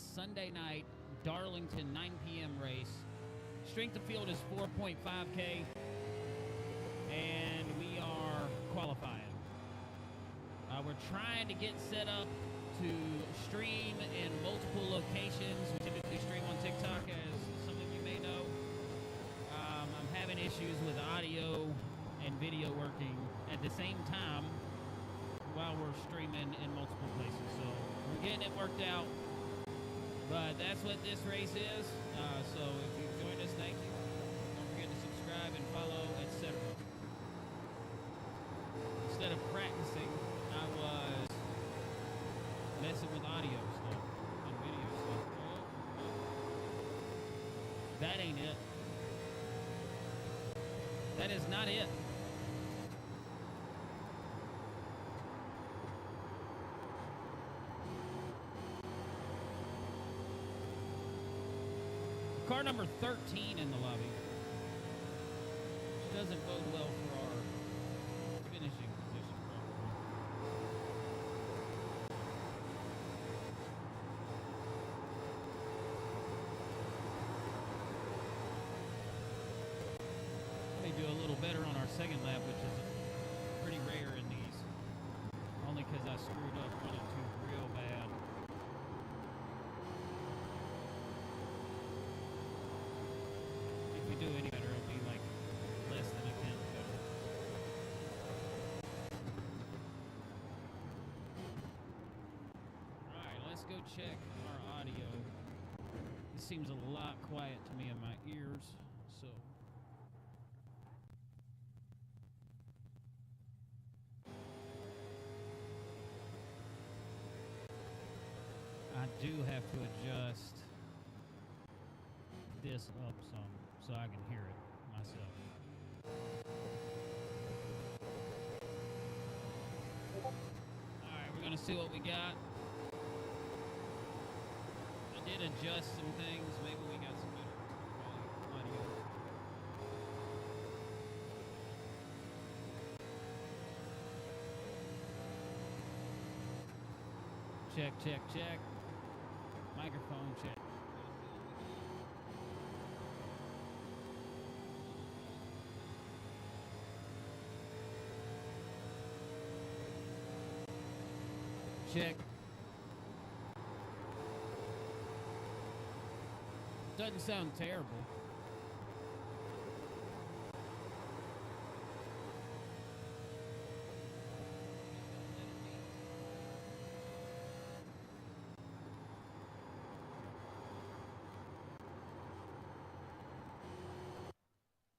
Class Sunday night, Darlington, 9 p.m. race. Strength of field is 4.5K, and we are qualifying. We're trying to get set up to stream in multiple locations. We typically stream on TikTok, as some of you may know. I'm having issues with audio and video working at the same time while we're streaming in multiple places. So we're getting it worked out. But that's what this race is. So if you've joined us, thank you. Don't forget to subscribe and follow, etc. Instead of practicing, I was messing with audio stuff and video stuff. That ain't it. That is not it. Car number 13 in the lobby, which doesn't bode well for our finishing position, probably. May do a little better on our second lap, which is pretty rare in these, only because I screwed up 1 and 2 real bad. Do any better, it'll be like less than a 10th better. Alright, let's go check our audio. This seems a lot quiet to me in my ears, so I do have to adjust this up some so I can hear it myself. Alright, we're gonna see what we got. I did adjust some things. Maybe we got some better audio. Check, check, check. Microphone check. Check. Doesn't sound terrible.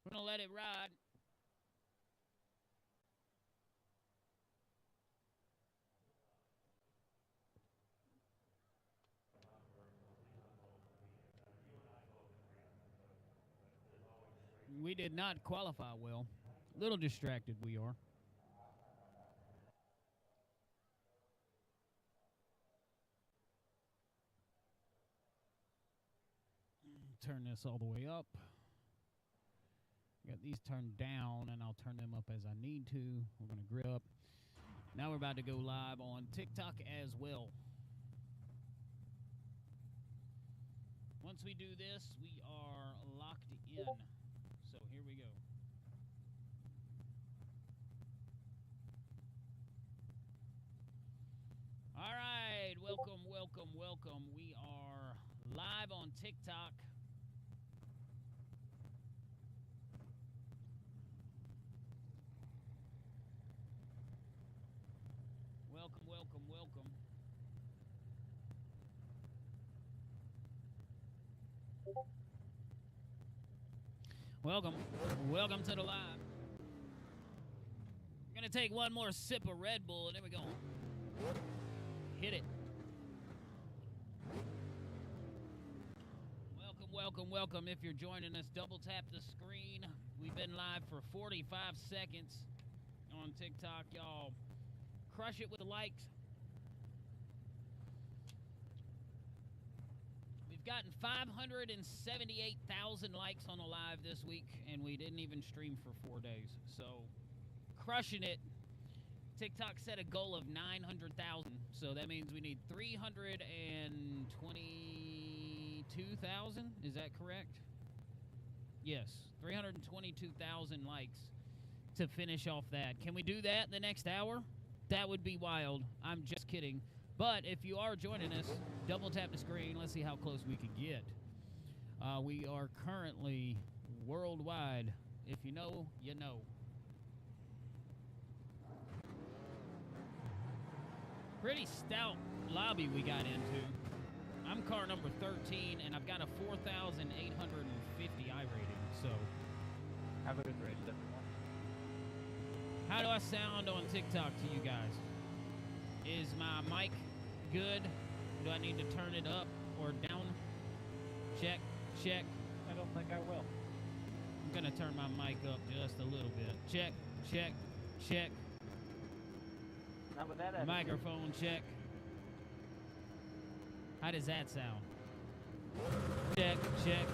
We're gonna let it ride. We did not qualify well. A little distracted we are. Turn this all the way up. Got these turned down, and I'll turn them up as I need to. We're going to grid up. Now we're about to go live on TikTok as well. Once we do this, we are locked in. So here we go. All right, welcome, welcome, welcome. We are live on TikTok. Welcome, welcome, welcome. Welcome to the live. I'm gonna take one more sip of Red Bull and then we go. Hit it. Welcome. If you're joining us, double tap the screen. We've been live for 45 seconds on TikTok. Y'all crush it with the likes. We've gotten 578,000 likes on the live this week, and we didn't even stream for 4 days. So, crushing it. TikTok set a goal of 900,000, so that means we need 320 322,000. Is that correct? Yes, 322,000 likes to finish off that. Can we do that in the next hour? That would be wild. I'm just kidding. But if you are joining us, double tap the screen. Let's see how close we can get. We are currently worldwide. If you know, you know. Pretty stout lobby we got into. I'm car number 13, and I've got a 4,850 I rating, so. Have a good race, everyone. How do I sound on TikTok to you guys? Is my mic good? Do I need to turn it up or down? Check, check. I don't think I will. I'm gonna turn my mic up just a little bit. Check, check, check. Not with that attitude. Microphone check. How does that sound? Check, check.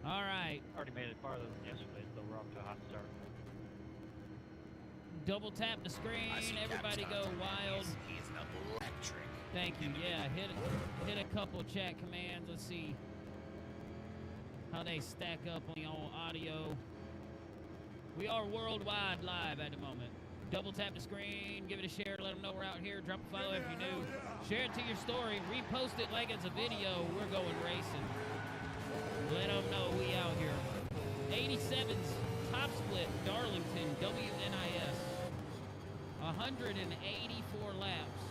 All right. Already made it farther than yesterday, so we're off to a hot start. Double tap the screen. Everybody go wild. He's electric. Thank you. Yeah, hit a couple chat commands. Let's see how they stack up on the old audio. We are worldwide live at the moment. Double tap the screen, give it a share, let them know we're out here. Drop a follow if you're new. Share it to your story, repost it like it's a video. We're going racing. Let them know we out here. 87's top split, Darlington, WNIS. 184 laps.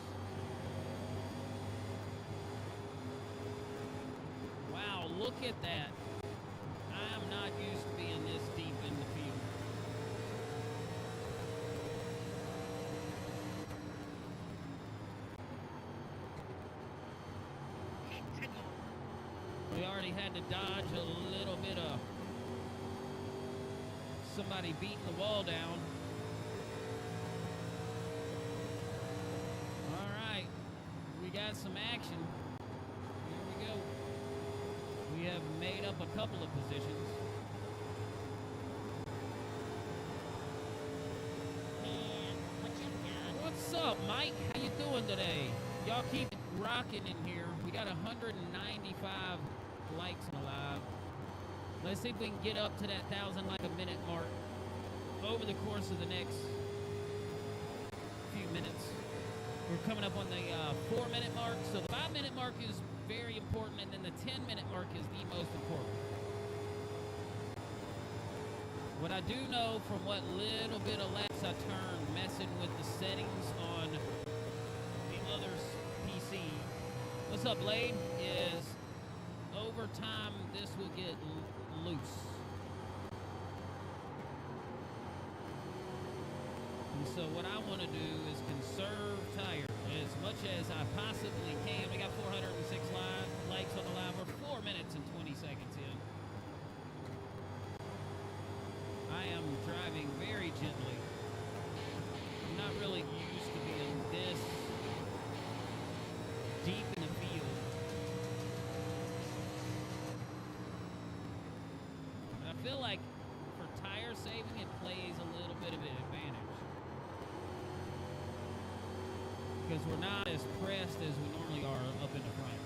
Wow, look at that. I am not used to being this deep in the field. We already had to dodge a little bit of somebody beating the wall down. All right, we got some action. Here we go. We have made up a couple of positions. What's up, Mike? How you doing today? Y'all keep it rocking in here. We got 195 likes on the live. Let's see if we can get up to that 1,000 like a minute mark over the course of the next few minutes. We're coming up on the 4-minute mark, so the 5-minute mark is very important, and then the 10-minute mark is the most important. What I do know from what little bit of laps I turned messing with the settings on the other's PC, what's up, Blade, is over time this will get loose. And so what I want to do is conserve tire as much as I possibly can. We got 406 likes on the live. We're 4 minutes and 20 seconds in. I am driving very gently. I'm not really used to being this deep in the field. And I feel like for tire saving, it plays a little bit of an advantage. Because we're not as pressed as we normally are up in the front.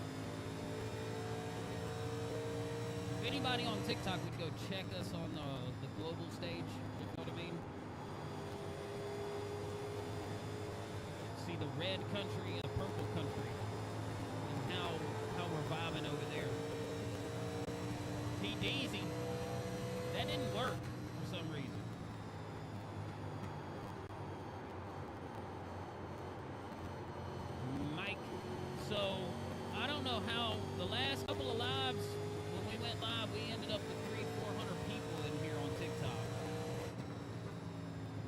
If anybody on TikTok would go check us on the global stage, you know what I mean? See the red country and the purple country, and how we're vibing over there. T-Deezy, that didn't work for some reason. Mike, so I don't know how the last couple of lives, when we went live, we ended up with 300-400 people in here on TikTok.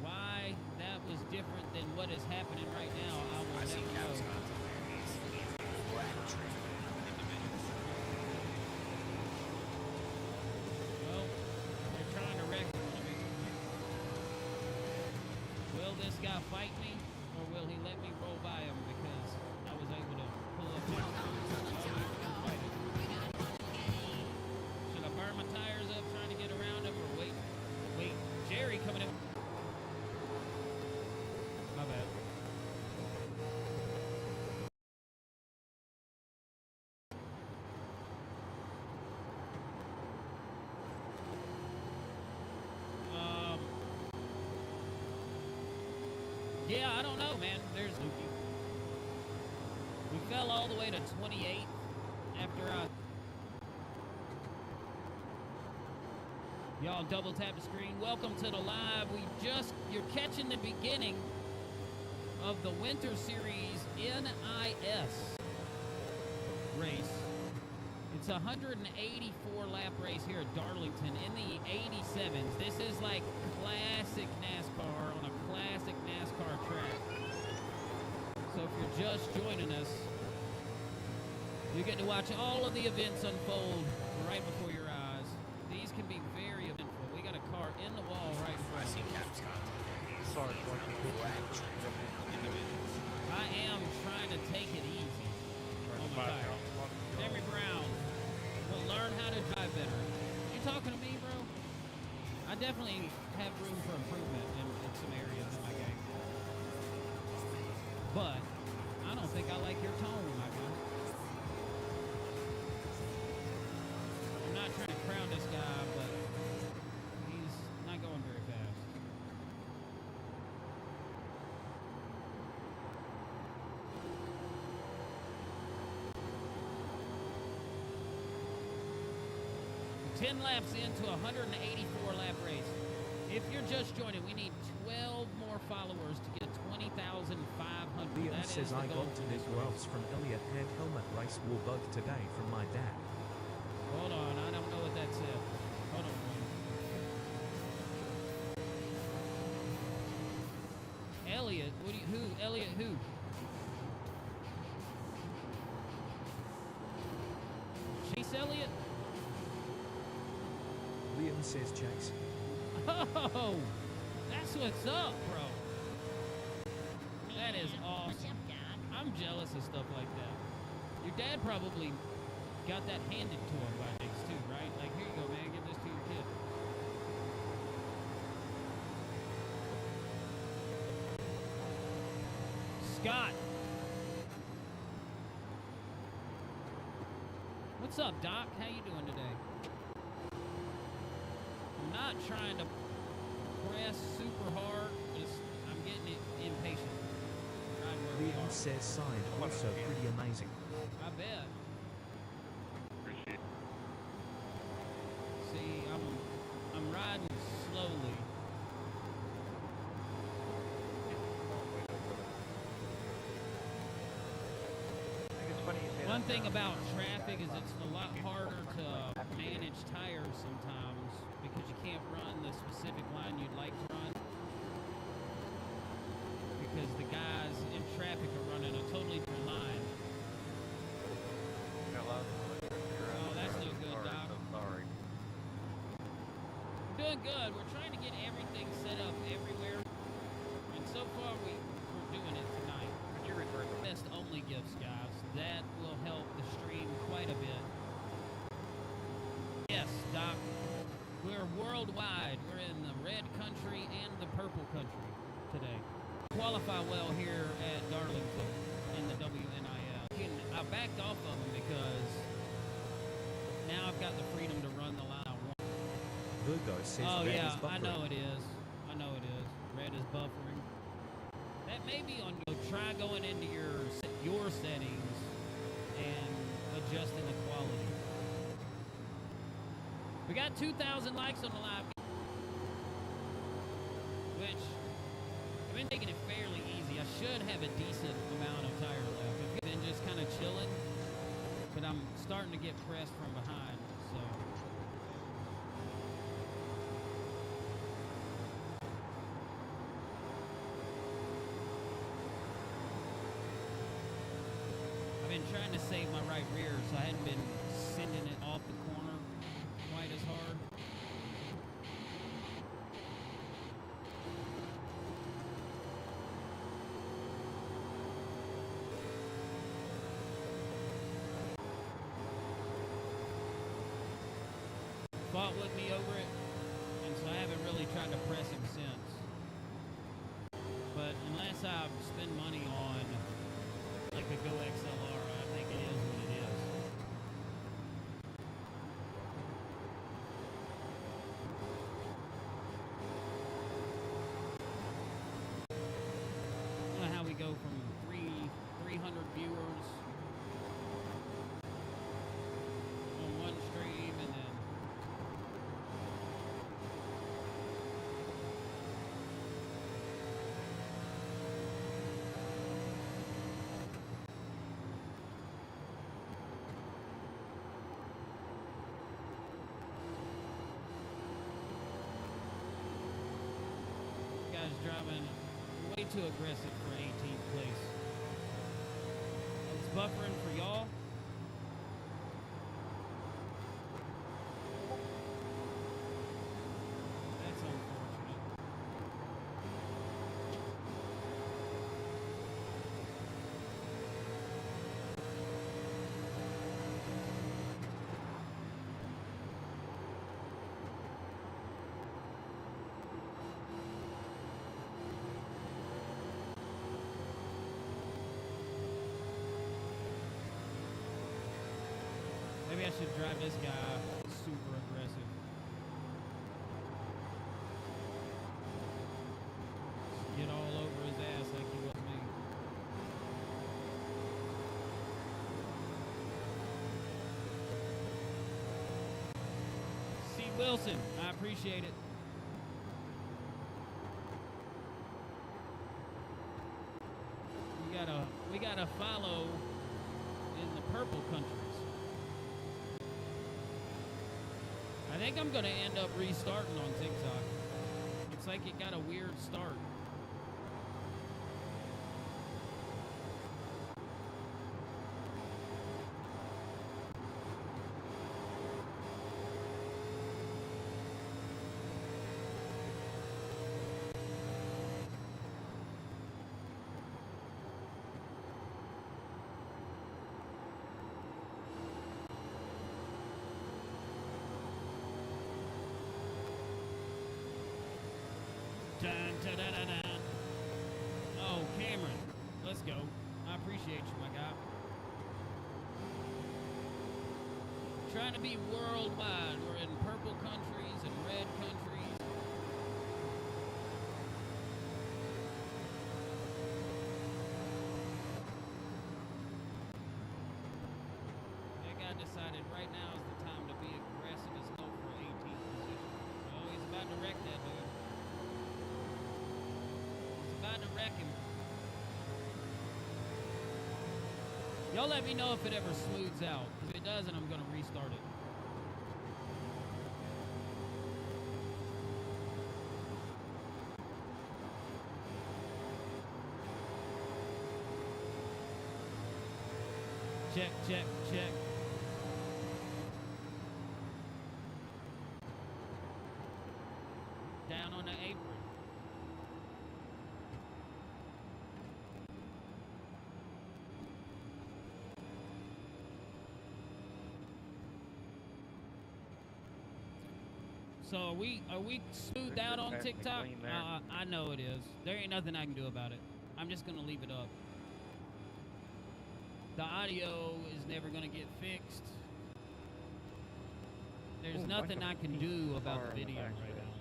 Why that was different than what is happening right now, I will never know. Well, they're trying to wreck one of me. Will this guy fight me, or will he let me roll by him because I was able to pull up next to him? Should I burn my tires up trying to get around him, or wait? Jerry coming in. My bad. don't know, man. There's Lukey. We fell all the way to 28 after I... Y'all double tap the screen. Welcome to the live. You're catching the beginning of the Winter Series NIS race. It's a 184 lap race here at Darlington in the 87s. This is like classic NASCAR on a classic NASCAR track. So if you're just joining us, you get to watch all of the events unfold right before your eyes. These can be very eventful. We got a car in the wall right in front of us. Sorry, I am trying to take it easy on my tire. Henry Brown will learn how to drive better. You talking to me, bro? I definitely have room for improvement in some areas in my game. But I don't think I like your tone, my guy. I'm not trying to crown this guy, but he's not going very fast. We're 10 laps into a 184 lap race. If you're just joining, we need 12 more followers to get 20,500. Leon says I got to Nick gloves from Elliot and helmet race war bug today from my dad. Hold on, I don't know what that said. Hold on. Elliot, who? Elliot who? Chase Elliott? Liam says Chase. Oh, that's what's up, bro. That is awesome. I'm jealous of stuff like that. Your dad probably got that handed to him by Diggs too, right? Like, here you go, man, give this to your kid. Scott. What's up, Doc? How you doing today? I'm not trying to press super hard, but I'm getting impatient. Right where we Liam are. says signed also pretty amazing. I bet. Appreciate it. See, I'm riding slowly. I think it's funny you say One that thing now. about traffic is it's a lot harder to manage tires sometimes because you can't run the specific line you'd like to run. Because the guys in traffic are running a totally different line. Oh, that's no good, Doc. So sorry. We're doing good. We're trying to get everything set up everywhere. And so far, we're doing it tonight. Could you return the Best only gifts, guys. That will help the stream quite a bit. Yes, Doc. We're worldwide. We're in the red country and the purple country today. Qualify well here at Darlington in the WNIL. I backed off of them because now I've got the freedom to run the line I want. Virgo says Oh red yeah, is I buffering. know it is. I know it is. Red is buffering. That may be on. Try going into your settings and adjusting the quality. We got 2,000 likes on the live, which I've been taking it fairly easy. I should have a decent amount of tire left. I've been just kind of chilling, but I'm starting to get pressed from behind. So. I've been trying to save my right rear, so I hadn't been sending it off the corner quite as hard. Fought with me over it, and so I haven't really tried to press him since. But unless I spend money on like a Go XLR, I think it is what it is. I'm driving way too aggressive for 18th place. It's buffering for y'all. That's unfortunate. Maybe I should drive this guy super aggressive. Just get all over his ass like he was me. C. Wilson, I appreciate it. We gotta follow in the purple countries. I think I'm gonna end up restarting on TikTok. It's like it got a weird start. Dun, dun, dun, dun, dun. Oh, Cameron, let's go. I appreciate you, my guy. Trying to be worldwide. We're in purple countries and red countries. That guy decided right now is the time to be aggressive as hell for 18th position. Oh, he's about to wreck that dude. About to wreck him. Y'all let me know if it ever smooths out. If it doesn't, I'm gonna restart it. Check, check, check. Down on the apron. So are we smoothed out on TikTok? I know it is. There ain't nothing I can do about it. I'm just gonna leave it up. The audio is never gonna get fixed. There's nothing I can do about the video right now.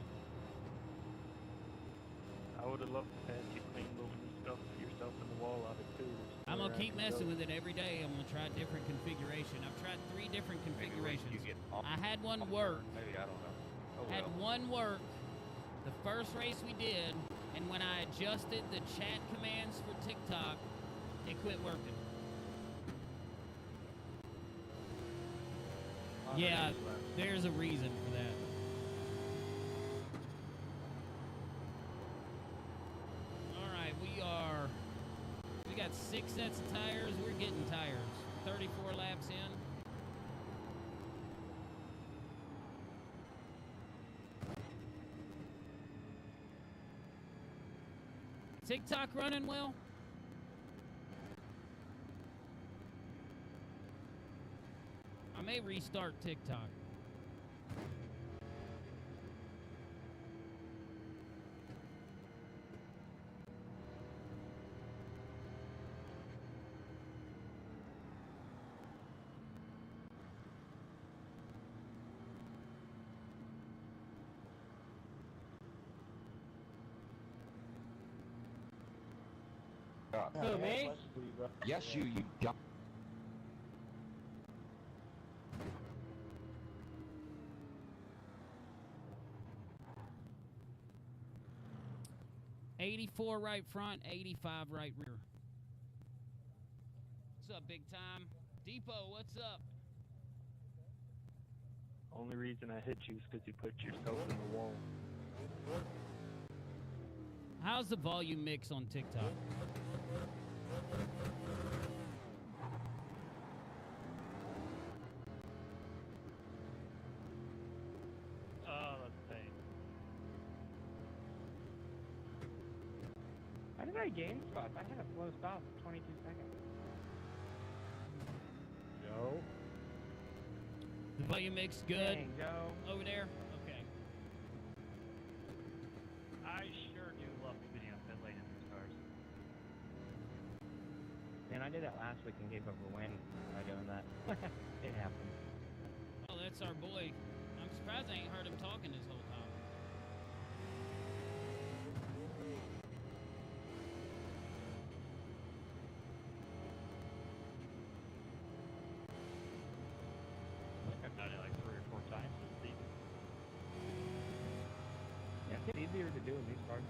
I would have loved to have you clean little stuff yourself in the wall of it too. I'm gonna keep messing with it every day. I'm gonna try a different configuration. I've tried 3 different configurations. I had one work. Maybe I don't know. Oh, Had one work the first race we did, and when I adjusted the chat commands for TikTok, it quit working. Yeah, there's a reason for that. Alright, we got 6 sets of tires. We're getting tires. 34 laps in. TikTok running well? I may restart TikTok. Who, me? Yes, you dumb. '84 right front, 85 right rear. What's up, big time? Depot, what's up? Only reason I hit you is because you put yourself in the wall. How's the volume mix on TikTok? Let's see. How did I gain spots? I had a slow stop for 22 seconds. Joe? The volume mix good Dang, Joe. over there? Okay. I sure do love speeding up pit lane in these cars. Man, I did that last week and gave up a win by doing that. It happened. Oh, that's our boy. I'm surprised I ain't heard him talking this whole time. I've done it like 3 or 4 times this season. Yeah, it's easier to do in these cars.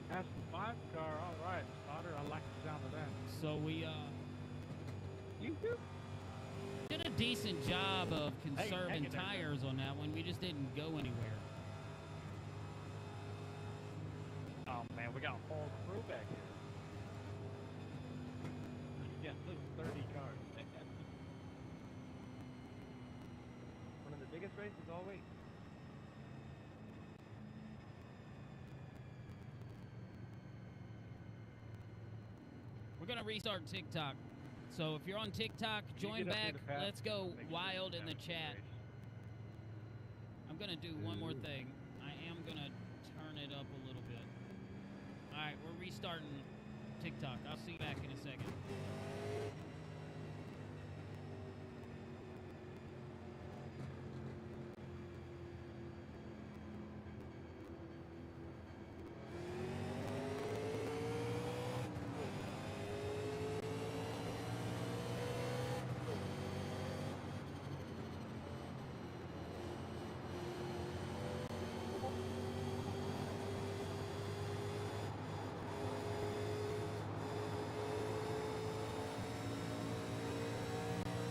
That's the 5 car, all right. Spotter, I like the sound of that. So we You do? did a decent job of conserving hang in there, tires on that one. We just didn't go anywhere. Oh man, we got a whole crew back here. Yeah, those 30 cars. One of the biggest races all week. We're gonna restart TikTok. So if you're on TikTok, join Get up back. to the path, Let's go make sure wild you in the have a chat. race. I'm gonna do one more thing. I am gonna turn it up a little bit. All right, we're restarting TikTok. I'll see you back in a second.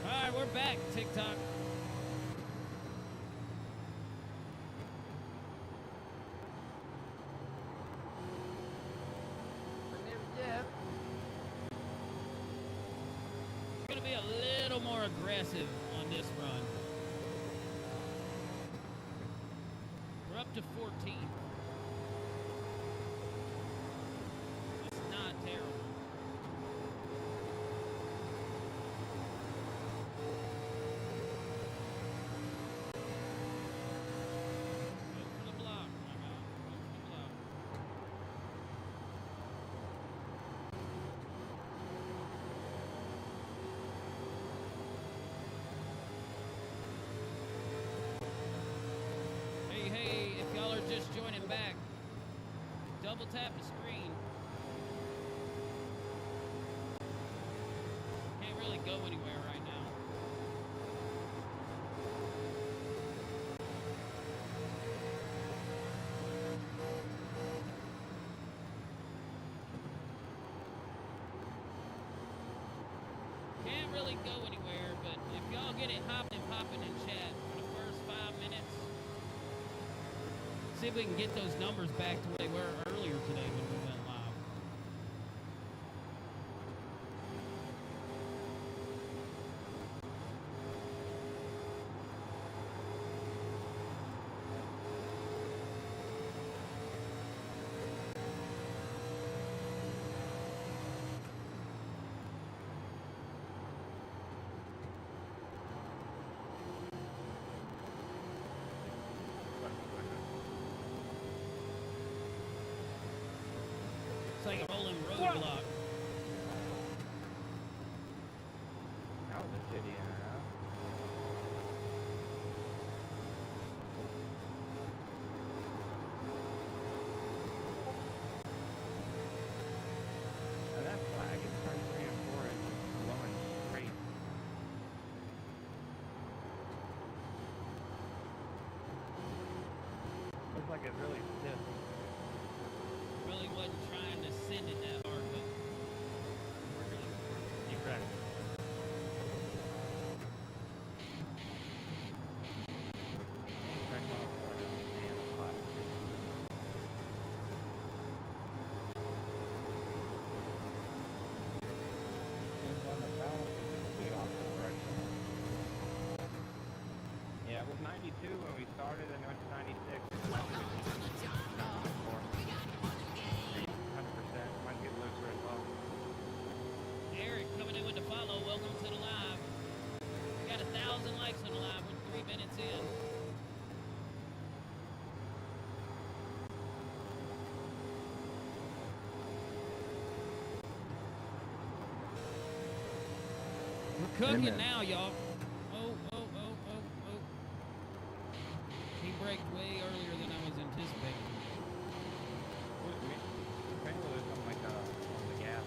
All right, we're back, TikTok. We're gonna be a little more aggressive on this run. We're up to 14. It's not terrible. Go for the block, my guy. Go for the block. Hey, if y'all are just joining back, double tap the screen. Can't really go anywhere right now. Can't really go anywhere, but if y'all get it hopping and popping in chat for the first 5 minutes, see if we can get those numbers back to where they were earlier today when we went live. It's like a rolling roadblock. That was a shitty in and out. And that flag is turn 3 and 4 and blowing straight. Looks like it's really stiff. Really wasn't trying to send it that hard, but Keep track. Crack off like a damn flag. 92 when we started, and it went to 96. And now it was 100%. Might get looser as well. Eric coming in with the follow. Welcome to the live. We got 1,000 likes on the live. We're 3 minutes in. We're cooking now, y'all. Oh. He braked way earlier than I was anticipating. Apparently there's something like on the gas.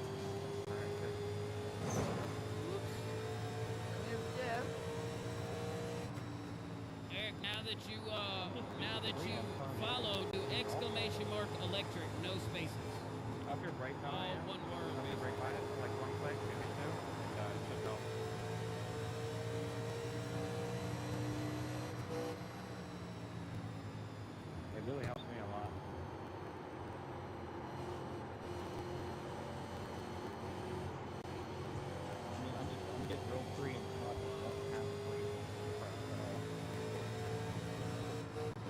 Eric, now that you follow, do exclamation mark electric, no spaces. Up your brake on All it. one word. Up your brake on it, like one click, maybe two. It should go. It really helps me a lot. I mean, I'm getting real free and stuff.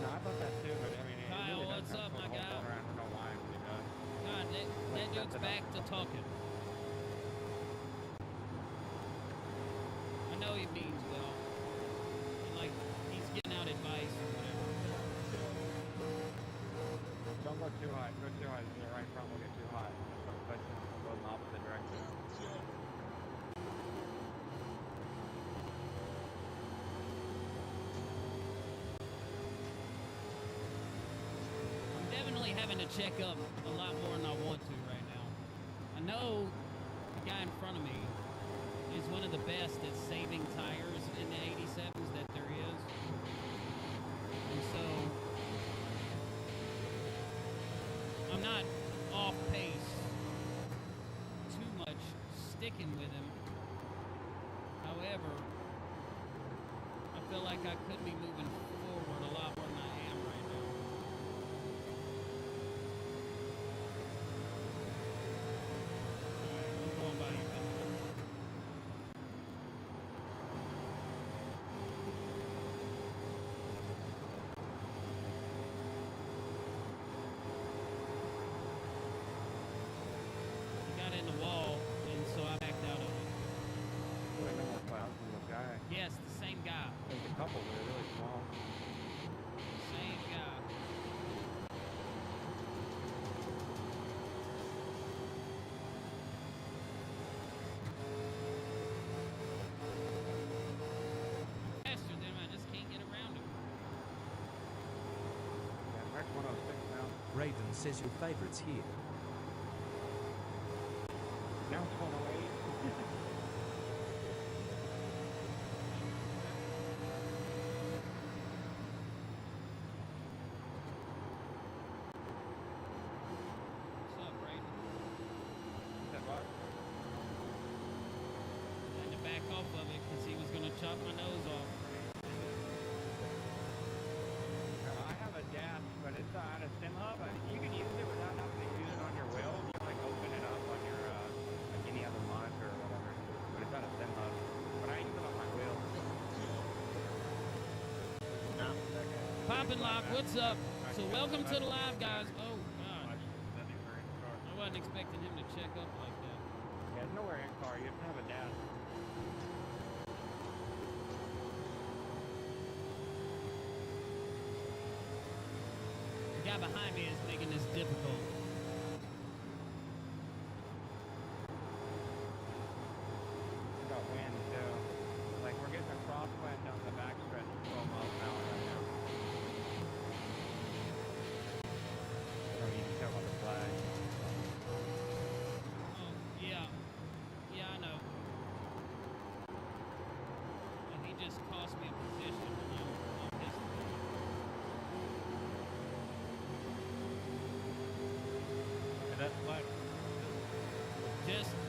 No, I thought that too, but I mean, it Kyle, really what's does up, help my put the guy? whole phone around. I don't know why, but it does. God, that dude's back to talking. I know he means well. And like, he's getting out advice or whatever. Don't go too high. Go too high. The right front will get too high. But go in the opposite direction. I'm definitely having to check up a lot more than I want to right now. I know the guy in front of me is one of the best at saving tires in the 87s that there is. And so I'm not off pace too much sticking with him. However, I feel like I could be moving forward a lot more than I am right now. Alright, I'm going by you, man. He got in the wall, and so I backed out of it. I know more clouds than this guy. Yes, the same guy. There's a couple that are really small. Same guy. Faster than him, I just can't get around him. Yeah, Rex 106 now. Raiden says your favorites here. Now it's 108. What's up, Brayden? That what? I had to back off of it because he was going to chop my nose off. I have a gas, but it's out of stem hub. You can use it without having to use it on your wheel. You can like open it up on your like any other monitor or whatever. But it's out of stem hub. But I use it on my wheel. Poppin' Lock, what's up? So welcome to the live, guys. Oh, God. I wasn't expecting him to check up like that. Yeah, there's nowhere in car. You have to have a dash. The guy behind me is making this difficult. We got wind too. Like we're getting a crosswind down the backstretch at 12 miles an hour right now. So you can tell by the flag. Oh, yeah. Yeah, I know. And he just cost me a position. I'm pissed. And that's like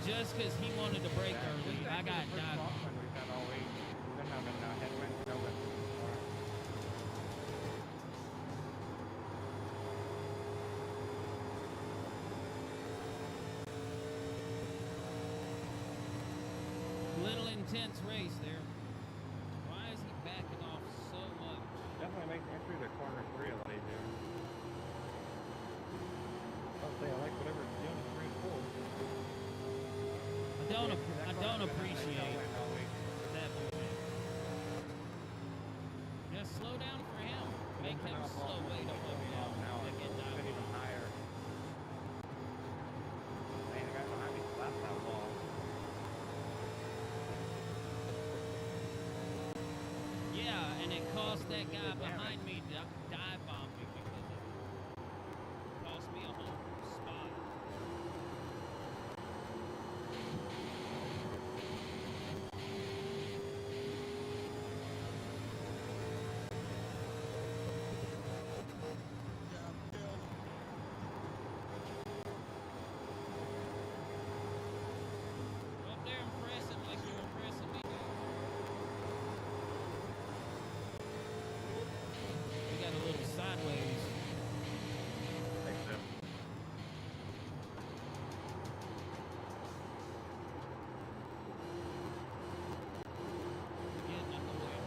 Just because he wanted to break Yeah, early, this is I got actually the first dive bombed. crosswind we've had all week. We've been having headwind, no wind. Little intense race there. Why is he backing off so much? That's make entry to corner 3 a lot easier. I'll say I like whatever it's doing in 3 and 4. I don't appreciate that movement. Just slow down for him. Make him slow way the fuck down. Now To get dive even bomb. higher. Man, the guy behind me slapped that wall. Yeah, and it cost that guy behind me dive bomb me because of it. Cost me a whole spot. Go up there and press him like you were pressing me, dude. We got a little sideways. Makes sense. Getting in the way.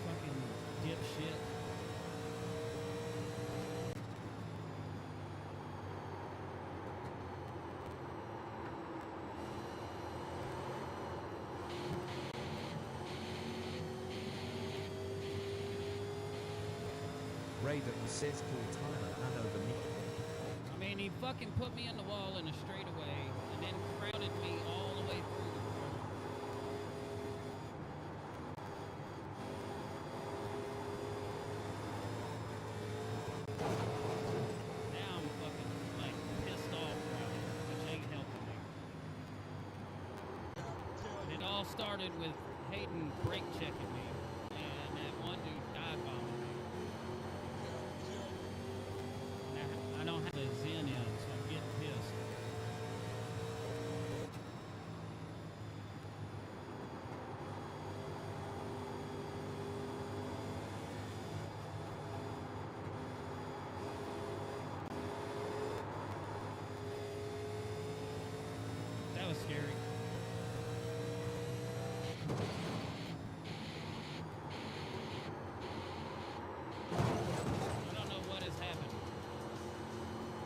Fucking dipshit. Raider says call Tyler and over me. I mean, he fucking put me in the wall in a straightaway and then crowded me all the way through the corner. Now I'm fucking, like, pissed off about it, which ain't helping me. It all started with Hayden brake checking me and that one dude dive bombing me. Now, I don't have a Zen in, so I'm getting pissed. That was scary. I don't know what has happened.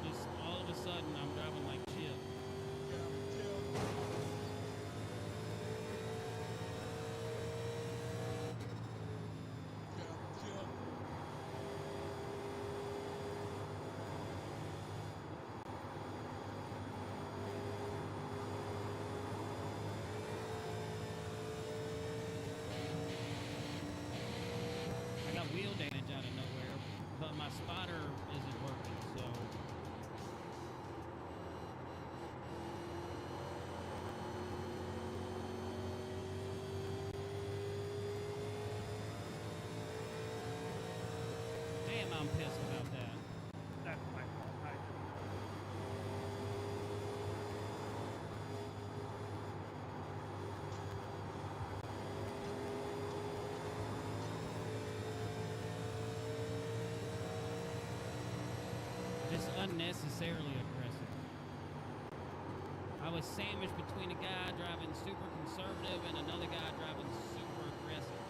Just all of a sudden, I'm driving like shit. I got wheel damage out of nowhere, but my spotter isn't working, so. Damn, I'm pissed about that. That's my fault. Just unnecessarily aggressive. I was sandwiched between a guy driving super conservative and another guy driving super aggressive.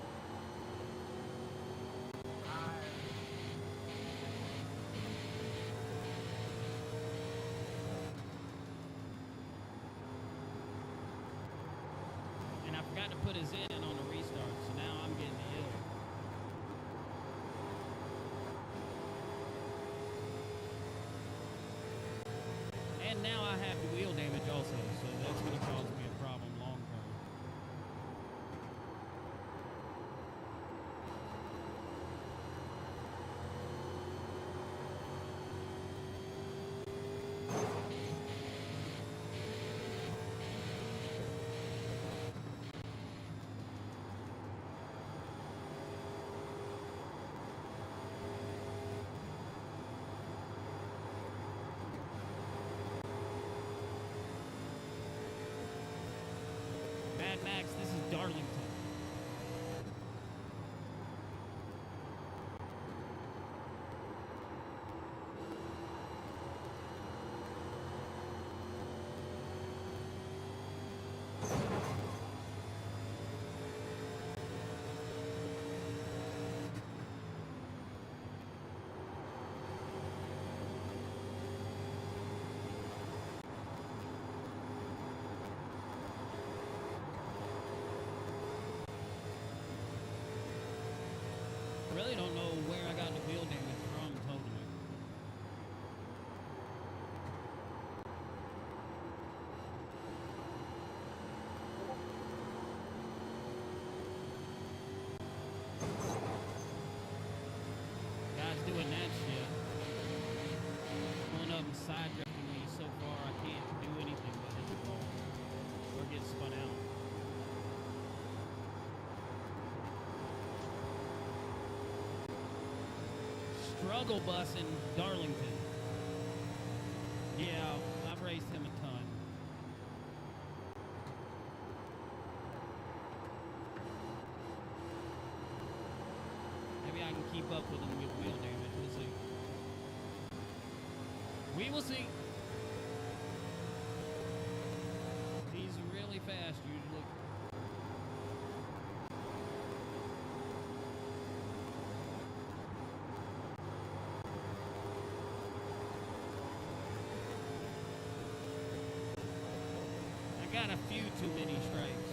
And I forgot to put his in on the restart, so now I'm getting ill. And now I have wheel damage also, so that's going to cause me a problem long term. Max, this is Darlington. Really don't know where I got the wheel damage from totally. Guys doing that shit. Pulling up and side drifting me so far I can't do anything with it at all. Or get spun out. Struggle bus in Darlington. Yeah, I've raced him a ton. Maybe I can keep up with him with wheel damage. We'll see. We will see. He's really fast usually. Got a few too many strikes.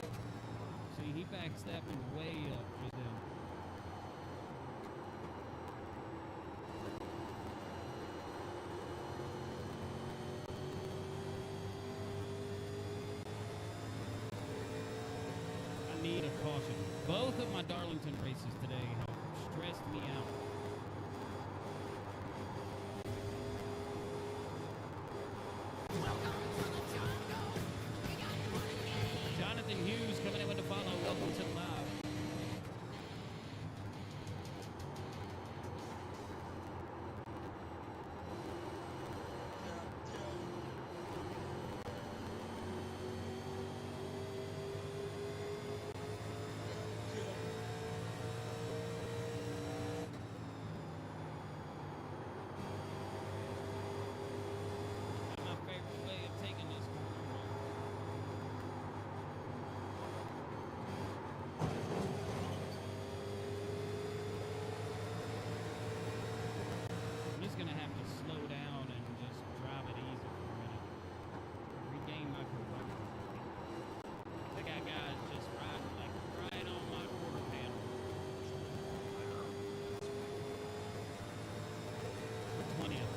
See, he backstepped me way up just then. I need a caution. Both of my Darlington races today have stressed me out. Jonathan Hughes coming in with the follow. Welcome to the live. Not my favorite way of taking this corner. I'm just gonna have to slow down and just drive it easy for a minute. Regain my composure. I got guys just riding like right on my quarter panel. For 20th.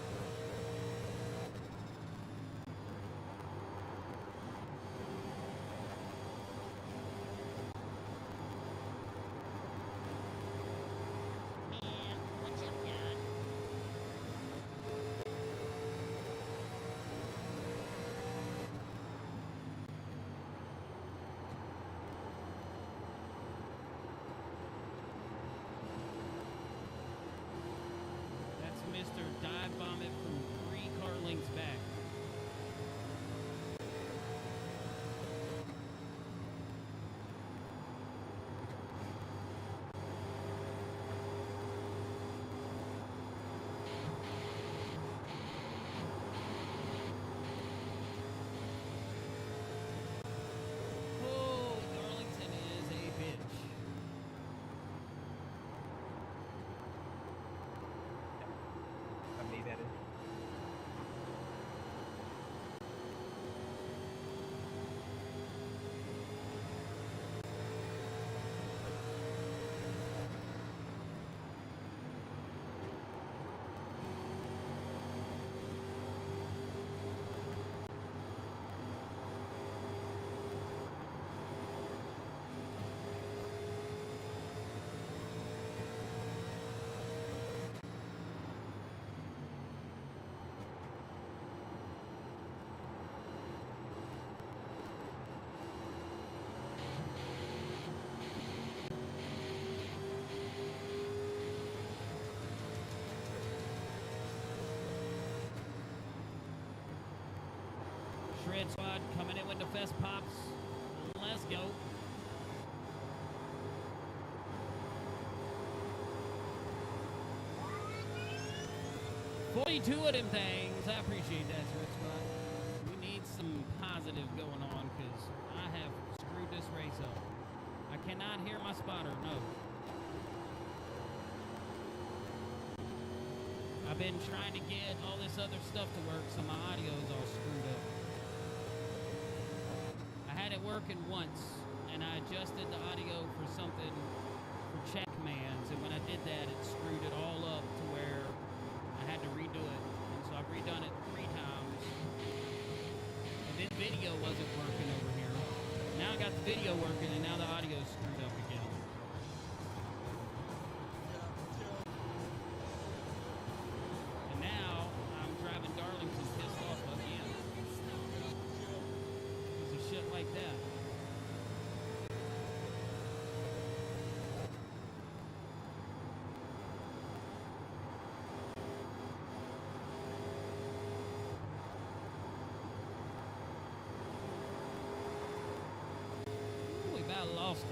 What's up, guy? That's Mr. Dive Bomb It from 3 car lengths back. Oh, Darlington is a bitch. I mean, that is. Shred Squad coming in with the fest pops. Let's go. 42 of them things. I appreciate that, Sweet Spot. We need some positive going on because I have screwed this race up. I cannot hear my spotter, no. I've been trying to get all this other stuff to work, so my audio's all screwed up. I had it working once, and I adjusted the audio for something for check commands, and when I did that, it screwed it all up to where I had to redo it. And so I've redone it 3 times. And then video wasn't working over here. Now I got the video working, and now the audio's screwed up again. And now I'm driving Darlington pissed off again. Because of shit like that. We about lost it.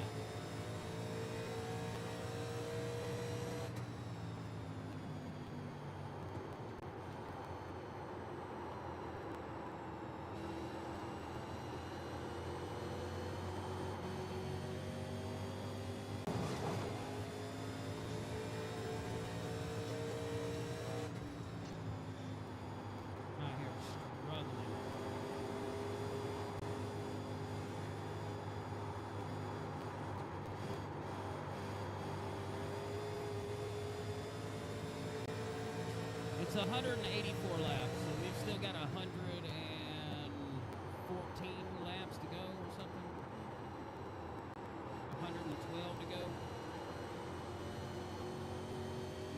Out here struggling. It's 184 laps, so we've still got 114 laps to go or something. 112 to go.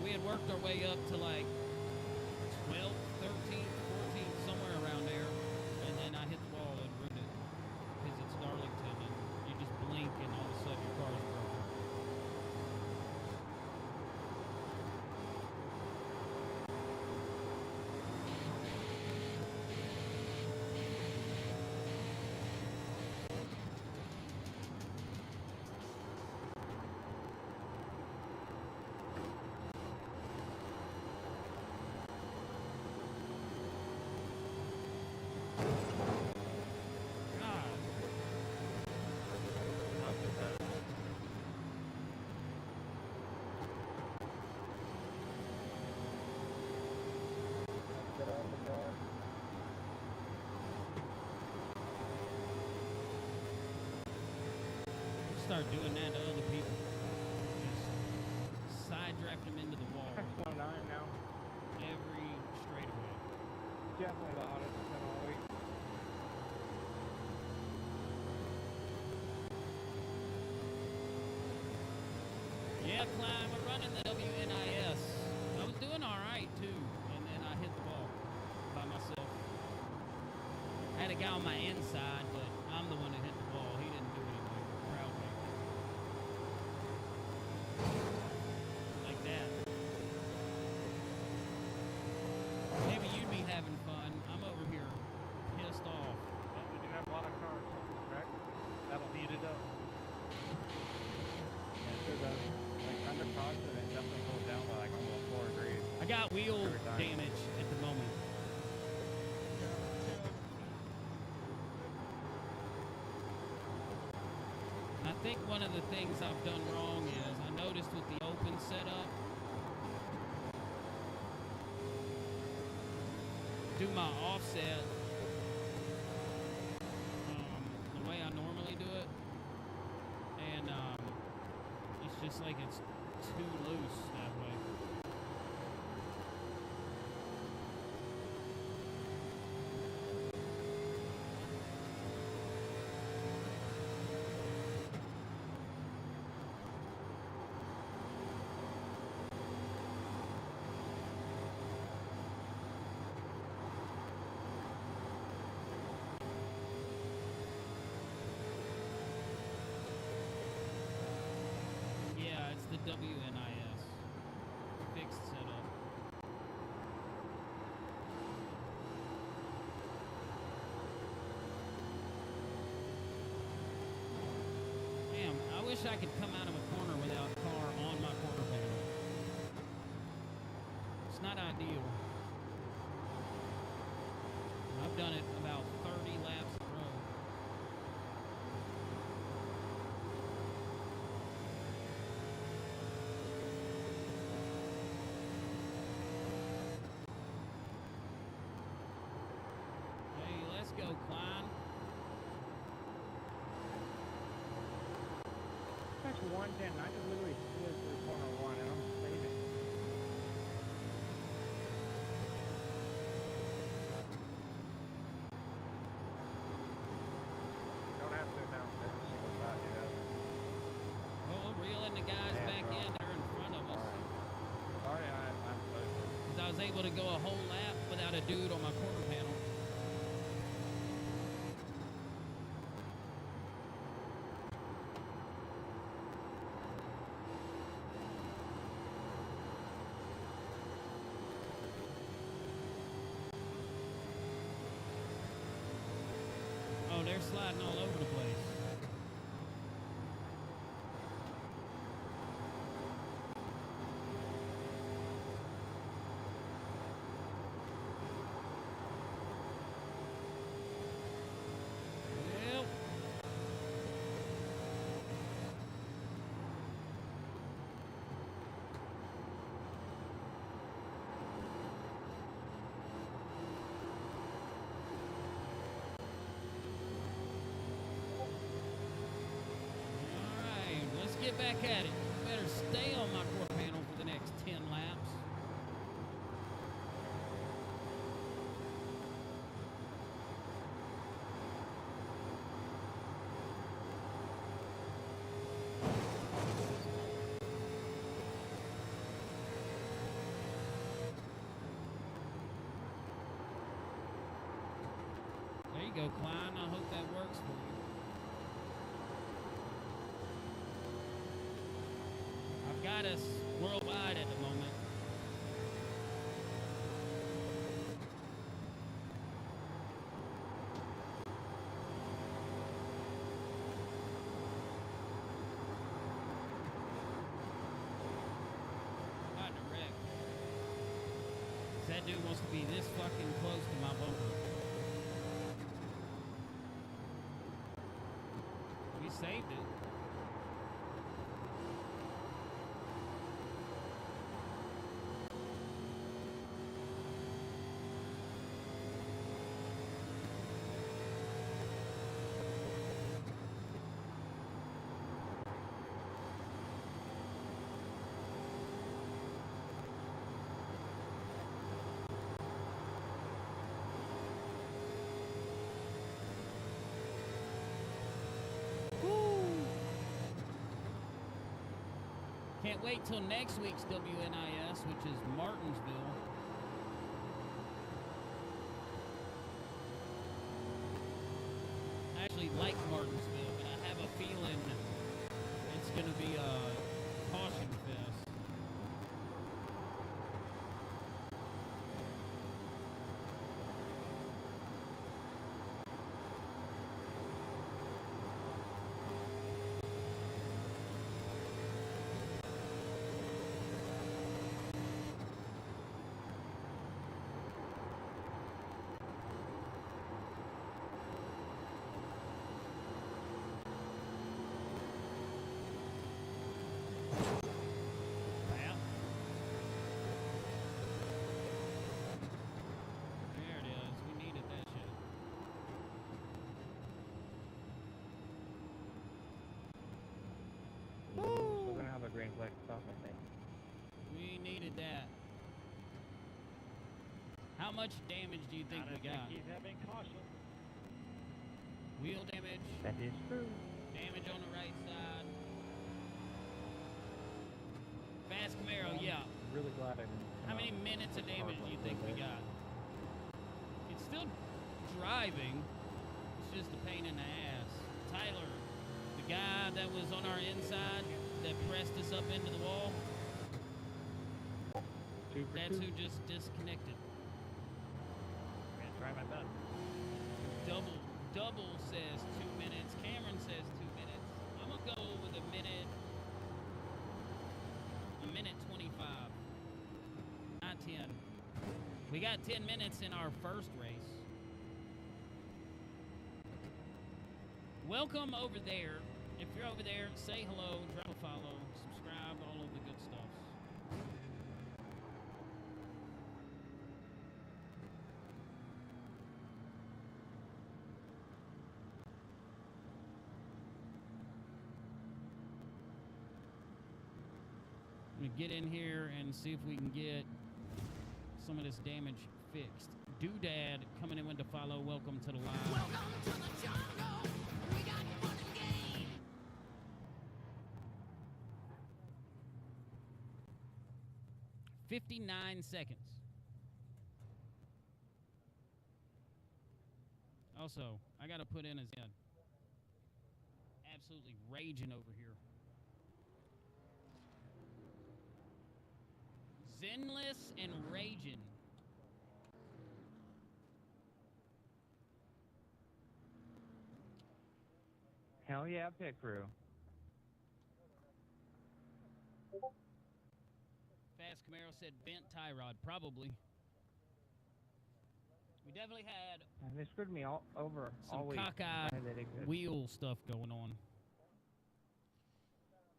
We had worked our way up to like 12th, 13th, 14th, somewhere around there, and then I hit the wall and ruined it because it's Darlington, and you just blink and all of a sudden your car's broken. God. Start doing that to other people. Just side draft them into the wall X19 now. every straightaway. Definitely the hottest one all week. Yeah, Climb, we're running the WNIS. I was doing all right too, and then I hit the wall by myself. I had a guy on my inside, but I'm the one that hit the wall. He didn't do anything. Proud of me. Like that. Maybe you'd be having fun. I'm over here pissed off. Yeah, we do have a lot of cars, correct? That'll heat it up. Yeah, it sure does. Like under crossing, it definitely goes down by like almost 4 degrees. I got wheel Every time. damage at the moment. And I think one of the things I've done wrong is I noticed with the open setup, do my offset the way I normally do it, and it's just like it's too loose that way. Yeah, it's the WNIS fixed setup. Damn, I wish I could come out of a corner without a car on my quarter panel. It's not ideal. done it about 30 laps in a row. Hey, let's go, Klein. That's 110. I just literally slid through corner one and I'm saving. Don't have to now. Every single shot you have. Oh, reeling the guys Yeah, back bro. in there in front of us. Sorry, I'm so. 'Cause I was able to go a whole lap without a dude on my quarter panel. Oh, they're sliding all over the place. Well, all right, let's get back at it. Better stay on my quarter panel for the next 10 laps. There you go, Klein. I hope that works for you. I've got us worldwide at the moment. About to wreck. 'Cause that dude wants to be this fucking close to my bumper. We saved it. Can't wait till next week's WNIS, which is Martinsville. I actually like Martinsville, but I have a feeling it's going to be a caution fest. Well, there it is. We needed that shit. We're gonna have a green flag stop, I think. We needed that. How much damage do you think we got? He's having caution. Wheel damage, That is true. damage on the right side. Fast Camaro, yeah. Really glad I didn't. How many minutes of damage do you think we got? It's still driving. It's just a pain in the ass. Tyler, the guy that was on our inside that pressed us up into the wall, that's who just disconnected. I'm gonna try my best. Double says 2 minutes. Cameron says 2 minutes. I'm gonna go with a minute 25. Not 10. We got 10 minutes in our first race. welcome over there. If you're over there, say hello, drop a follow, subscribe, all of the good stuff. I'm gonna get in here and see if we can get some of this damage fixed. Doodad coming in with the follow. Welcome to the live. Welcome to the jungle. We got fun and games. 59 seconds. Also, I gotta put in a Zen. Absolutely raging over here. Zenless and raging. Hell yeah, pit crew. Fast Camaro said bent tie rod. Probably. We definitely had They screwed me all over all some week. cockeyed They did good. wheel stuff going on.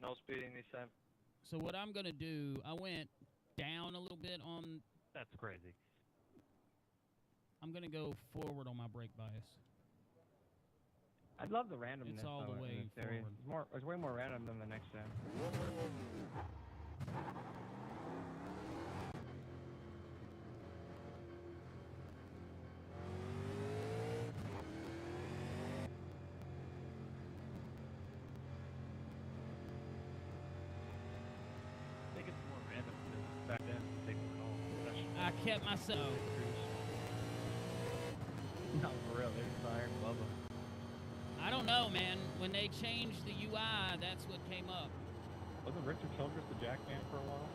No speeding this time. So what I'm gonna do, I went down a little bit on. That's crazy. I'm gonna go forward on my brake bias. I love the randomness. It's all the though, in way this series. forward. It's way more random than the next gen. I think it's more random than back then. They were all professional. I kept myself. No, for real, they're firing Bubba. I don't know, man. When they changed the UI, that's what came up. Wasn't Richard Childress the jackman for a while?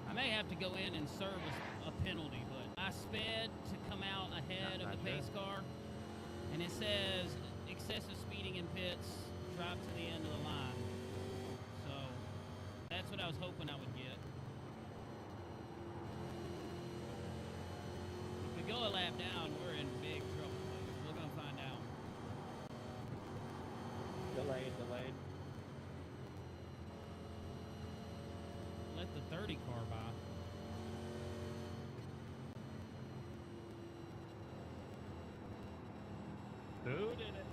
I may have to go in and serve a penalty, but I sped to come out ahead of the pace car, and it says excessive speeding in pits, drop to the end of the line. So that's what I was hoping I would get. If we go a lap down, we're in big trouble. We're gonna find out. Delayed. Let the 30 car by. Who did it?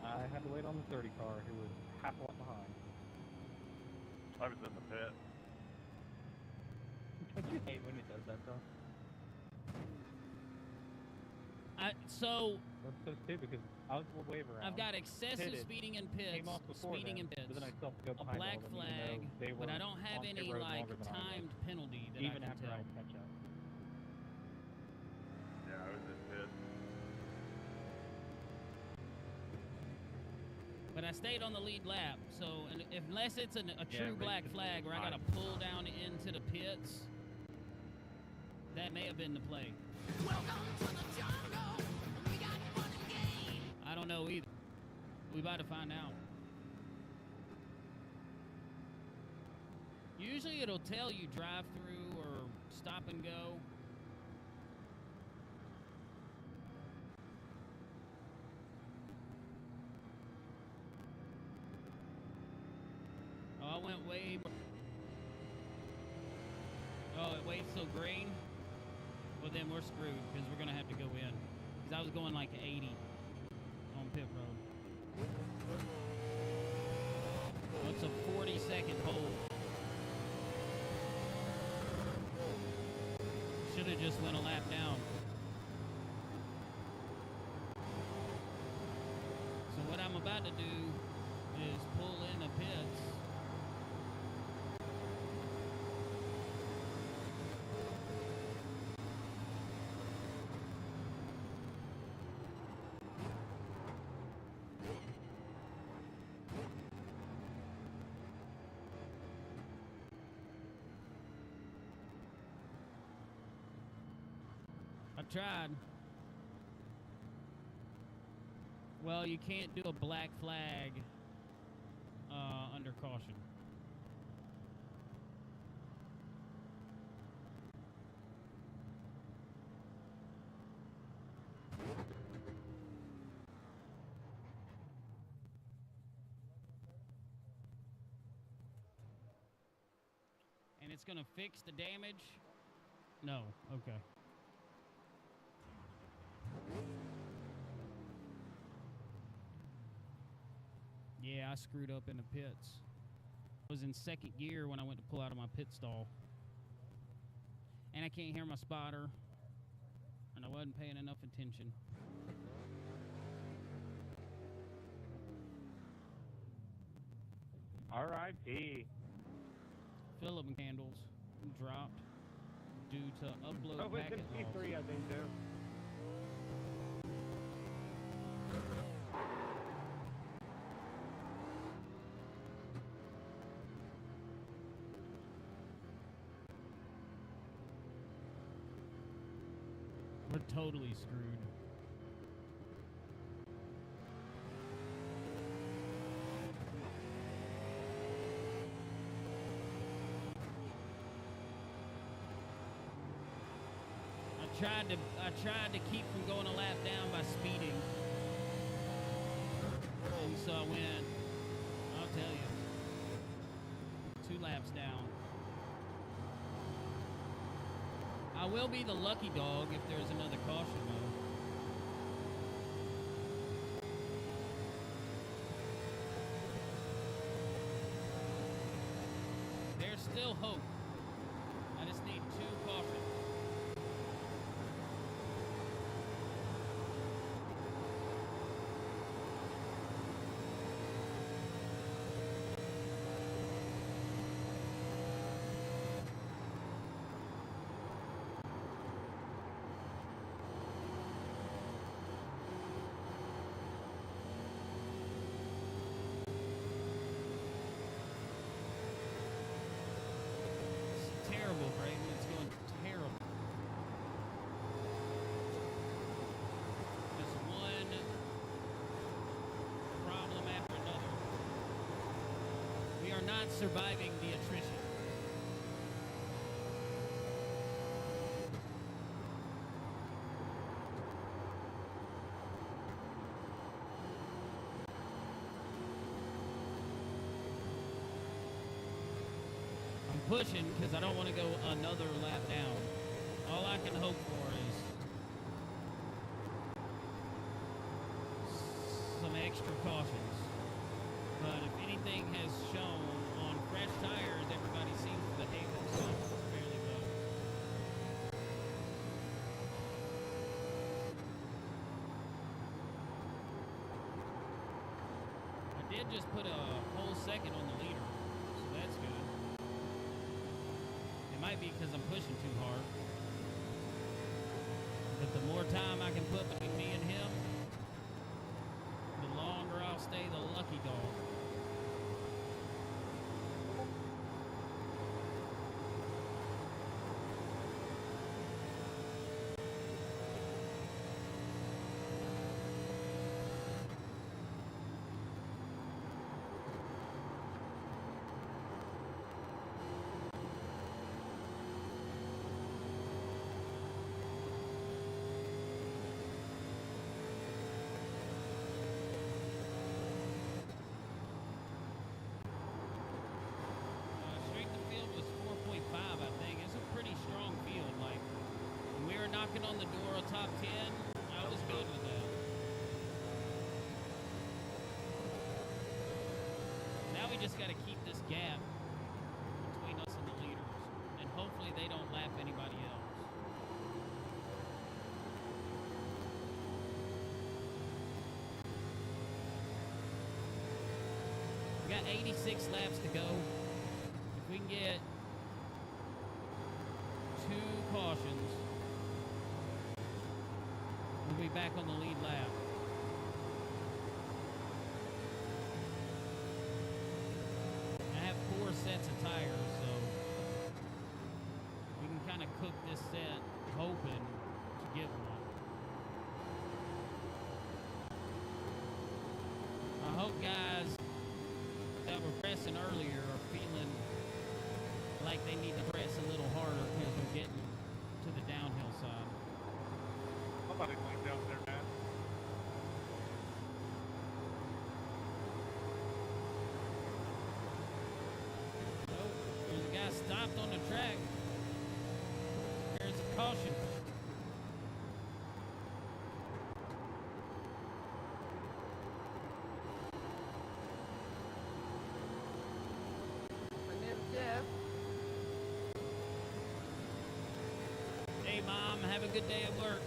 I had to wait on the 30 car, who was half a lap behind. I was in the pit. Don't you hate when he does that though? So That's so stupid because I was a wave around. I've got excessive pitted, speeding in pits, came off before speeding then, in pits, but then I still have to go a behind black all of them, even flag, though they but were I don't have on pit any road like longer than I was. timed penalty that Even I can after tell. I catch up. Yeah, I was in pit. But I stayed on the lead lap, so unless it's a true black flag where I gotta pull down into the pits, that may have been the play. Welcome to the jungle. We got fun and games. I don't know either. We about to find out. Usually it'll tell you drive through or stop and go. Oh, I went way. Oh, it waits till green. Well, then we're screwed because we're gonna have to go in. Because I was going like 80 on pit road. Well, it's a 40-second hold. Should have just went a lap down. So what I'm about to do is pull in the pits. I've tried. Well, you can't do a black flag under caution. And it's gonna fix the damage? No. Okay. Yeah, I screwed up in the pits. I was in second gear when I went to pull out of my pit stall. And I can't hear my spotter. And I wasn't paying enough attention. R.I.P. Phillip candles dropped due to upload Oh, it's packet loss. MP3, I think, too. We're totally screwed. I tried to keep from going a lap down by speeding. And so I went, I'll tell you, 2 laps down. I will be the lucky dog if there's another caution though. There's still hope. I just need 2 cautions. Terrible, Brayden. It's going terrible. Just one problem after another. We are not surviving the attrition. Pushing because I don't want to go another lap down. All I can hope for is some extra cautions. But if anything has shown on fresh tires, everybody seems to behave themselves fairly well. I did just put a whole second on the leader, so that's good. Might be because I'm pushing too hard. But the more time I can put between me and him, the longer I'll stay the lucky dog. Knocking on the door of top 10, I was good with that. Now we just got to keep this gap between us and the leaders, and hopefully they don't lap anybody else. We got 86 laps to go. If we can get 2 cautions, we'll be back on the lead lap. I have 4 sets of tires, so we can kind of cook this set hoping to get one. I hope guys that were pressing earlier are feeling like they need to press a little harder because we're getting to the downhill side. Somebody cleaned out there, man. Oh, there's a guy stopped on the track. There's a caution. My name's Jeff. Hey, Mom, have a good day at work.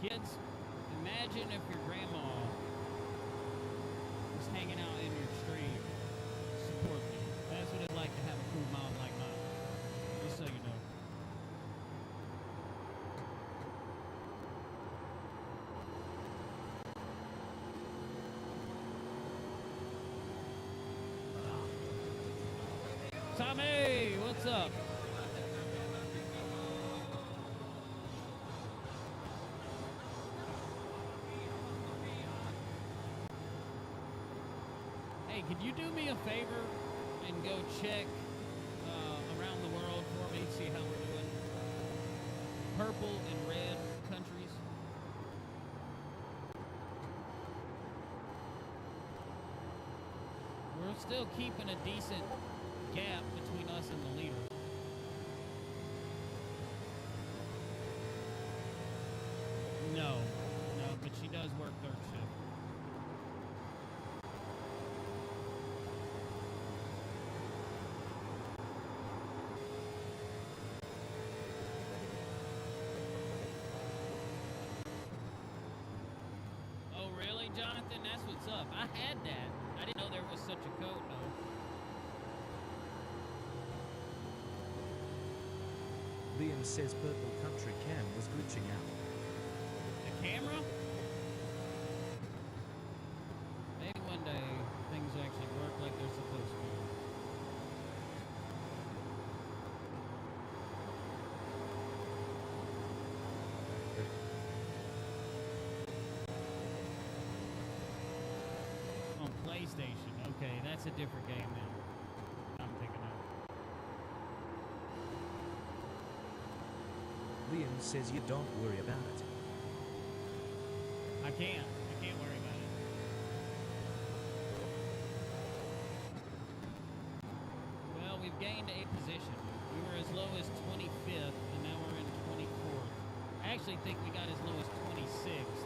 Kids, imagine if your grandma was hanging out in your stream, supporting you. That's what it's like to have a cool mom like mine. Just so you know. Tommy, what's up? Hey, could you do me a favor and go check around the world for me, see how we're doing? Purple and red countries. We're still keeping a decent gap between us and the leader. No, but she does work third shift. Oh, really, Jonathan? That's what's up. I had that. I didn't know there was such a code, though. Liam says Purple Country Cam was glitching out. The camera? Maybe one day things actually work like they're supposed to. On PlayStation. Okay, that's a different game then. I'm thinking of. Liam says you don't worry about it. I can't worry about it. Well, we've gained a position. We were as low as 25th, and now we're in 24th. I actually think we got as low as 26th.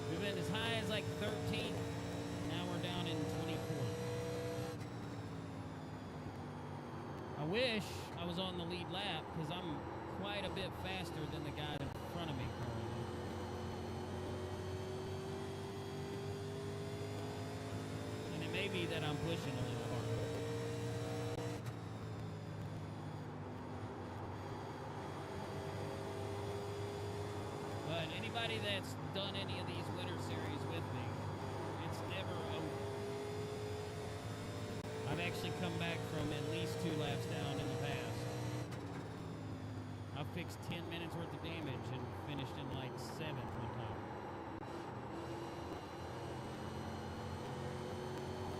We've been as high as like 13th. Now we're down in 24th. I wish I was on the lead lap because I'm quite a bit faster than the guy in front of me currently. And it may be that I'm pushing a little harder. But anybody that's done any of these winter series with me, it's never over. I've actually come back from at least 2 laps down in the past. I fixed 10 minutes worth of damage and finished in like 7th one time.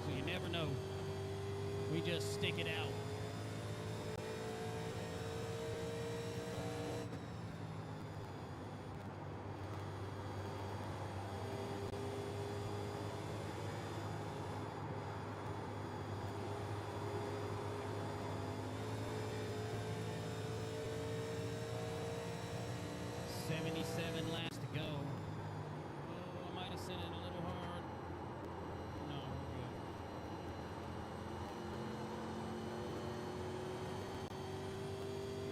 So you never know. We just stick it out. Seven laps to go. Oh, I might have sent it a little hard. No, we're good.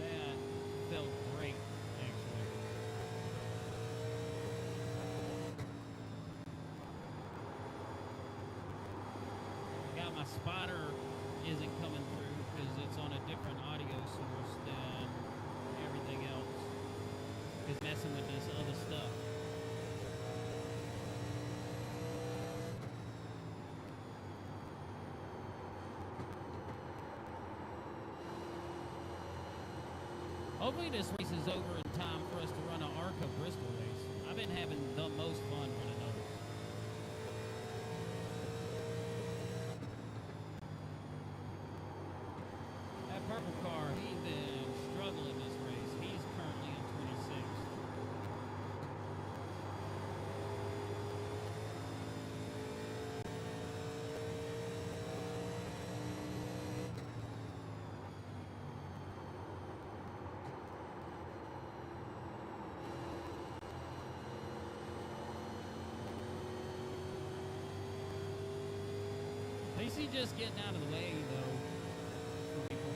That felt great, actually. Got my spotter isn't coming through because it's on a different audio source than everything else. Is messing with this other stuff. Hopefully this race is over in time for us to run an ARCA Bristol race. I've been having the most fun running those. That purple car, he's been struggling this race. He's currently in 26th. least he's just getting out of the way, though. For people.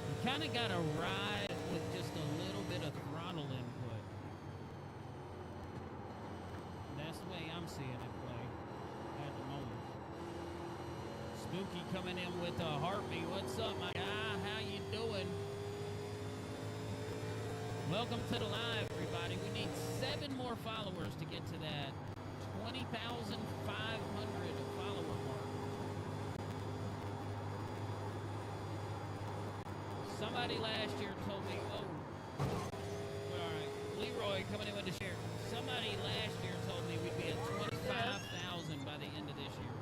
You kind of got to ride with just a little bit of throttle input. That's the way I'm seeing it play at the moment. Spooky coming in with a heartbeat. What's up, my guy? How you doing? Welcome to the live, everybody. We need 7 more followers to get to that 20,500 follower mark. Somebody last year told me, oh, all right, Leroy coming in with the share. Somebody last year told me we'd be at 25,000 by the end of this year.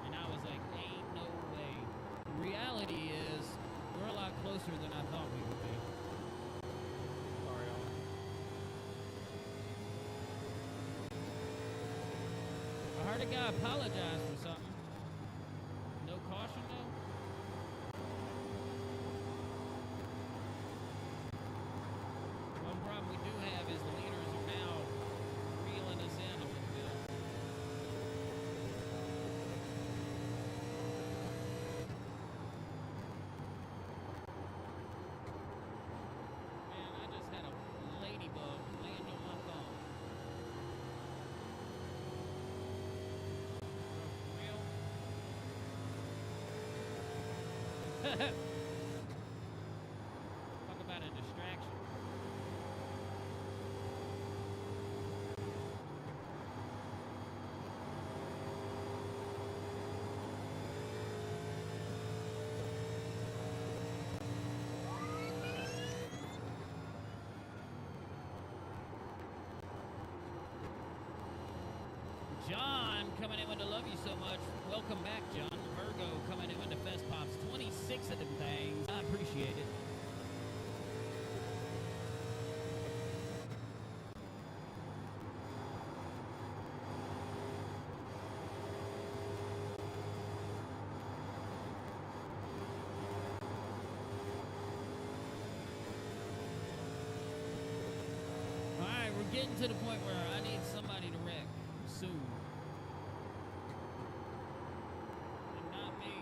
And I was like, ain't no way. The reality is, we're a lot closer than I thought we would be. Sorry, I heard a guy apologize for something. No caution, though? One problem we do have is the leaders are now reeling us in a little bit. Man, I just had a ladybug land on my thumb. For real? Talk about a distraction. John coming in with the love you so much. Welcome back, John. Virgo coming in with the Fest Pops. 26 of them things. I appreciate it. All right, we're getting to the point where I need somebody to wreck soon. And not me.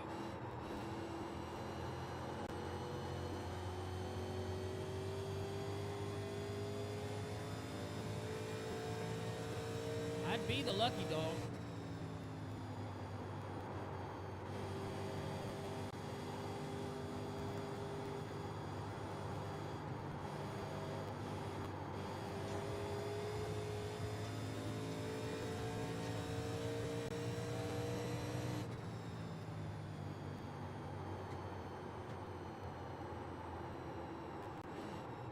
I'd be the lucky dog.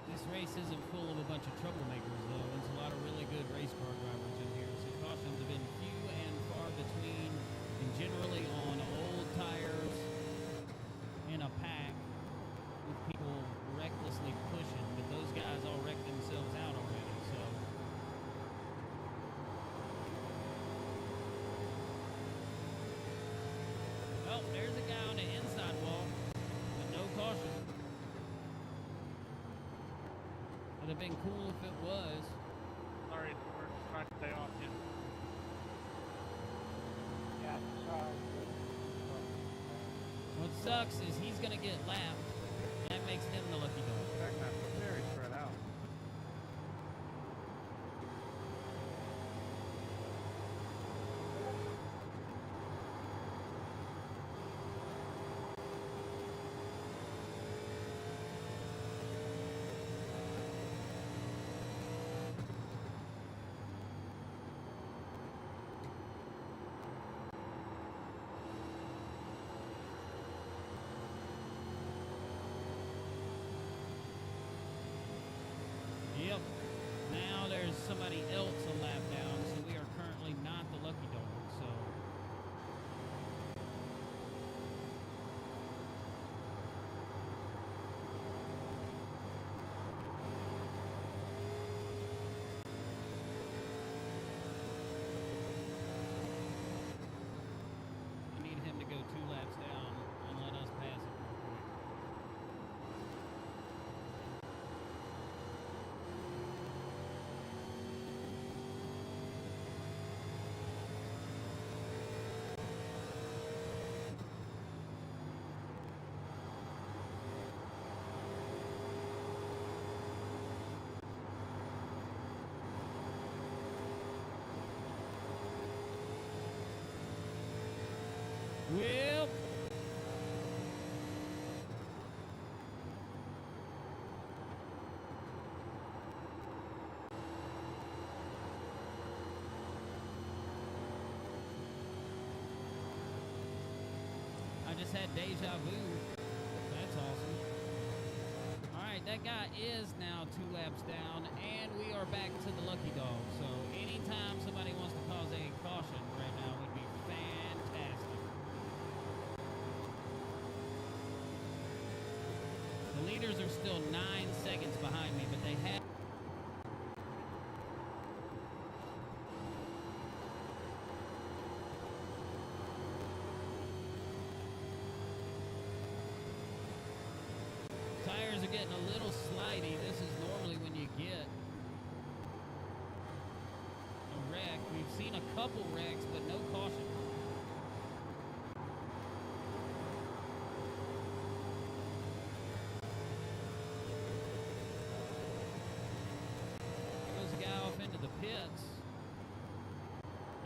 This race isn't full of a bunch of troublemakers, though. There's a lot of really good race car drivers in here, so cautions have been few and far between, and generally on old tires in a pack with people recklessly pushing, but those guys all wrecked themselves out already, so. Well, there's a guy on the inside wall, but no caution. Would have been cool if it was. sorry, we're trying to stay off you. Yeah, sorry. What sucks is he's gonna get lapped. That makes him the lucky dog. In fact, that's very spread out. Yep. Now there's somebody else a lap down, so we are currently not the lucky dog. So. I need him to go 2 laps down. Well, I just had deja vu. That's awesome. All right, that guy is now 2 laps down, and we are back to the lucky dog. So anytime somebody wants to cause a caution right now would be fantastic. The leaders are still 9 seconds behind me, but they have. Tires are getting a little slidey. This is normally when you get a wreck. We've seen a couple wrecks, but no caution. Goes a guy off into the pits.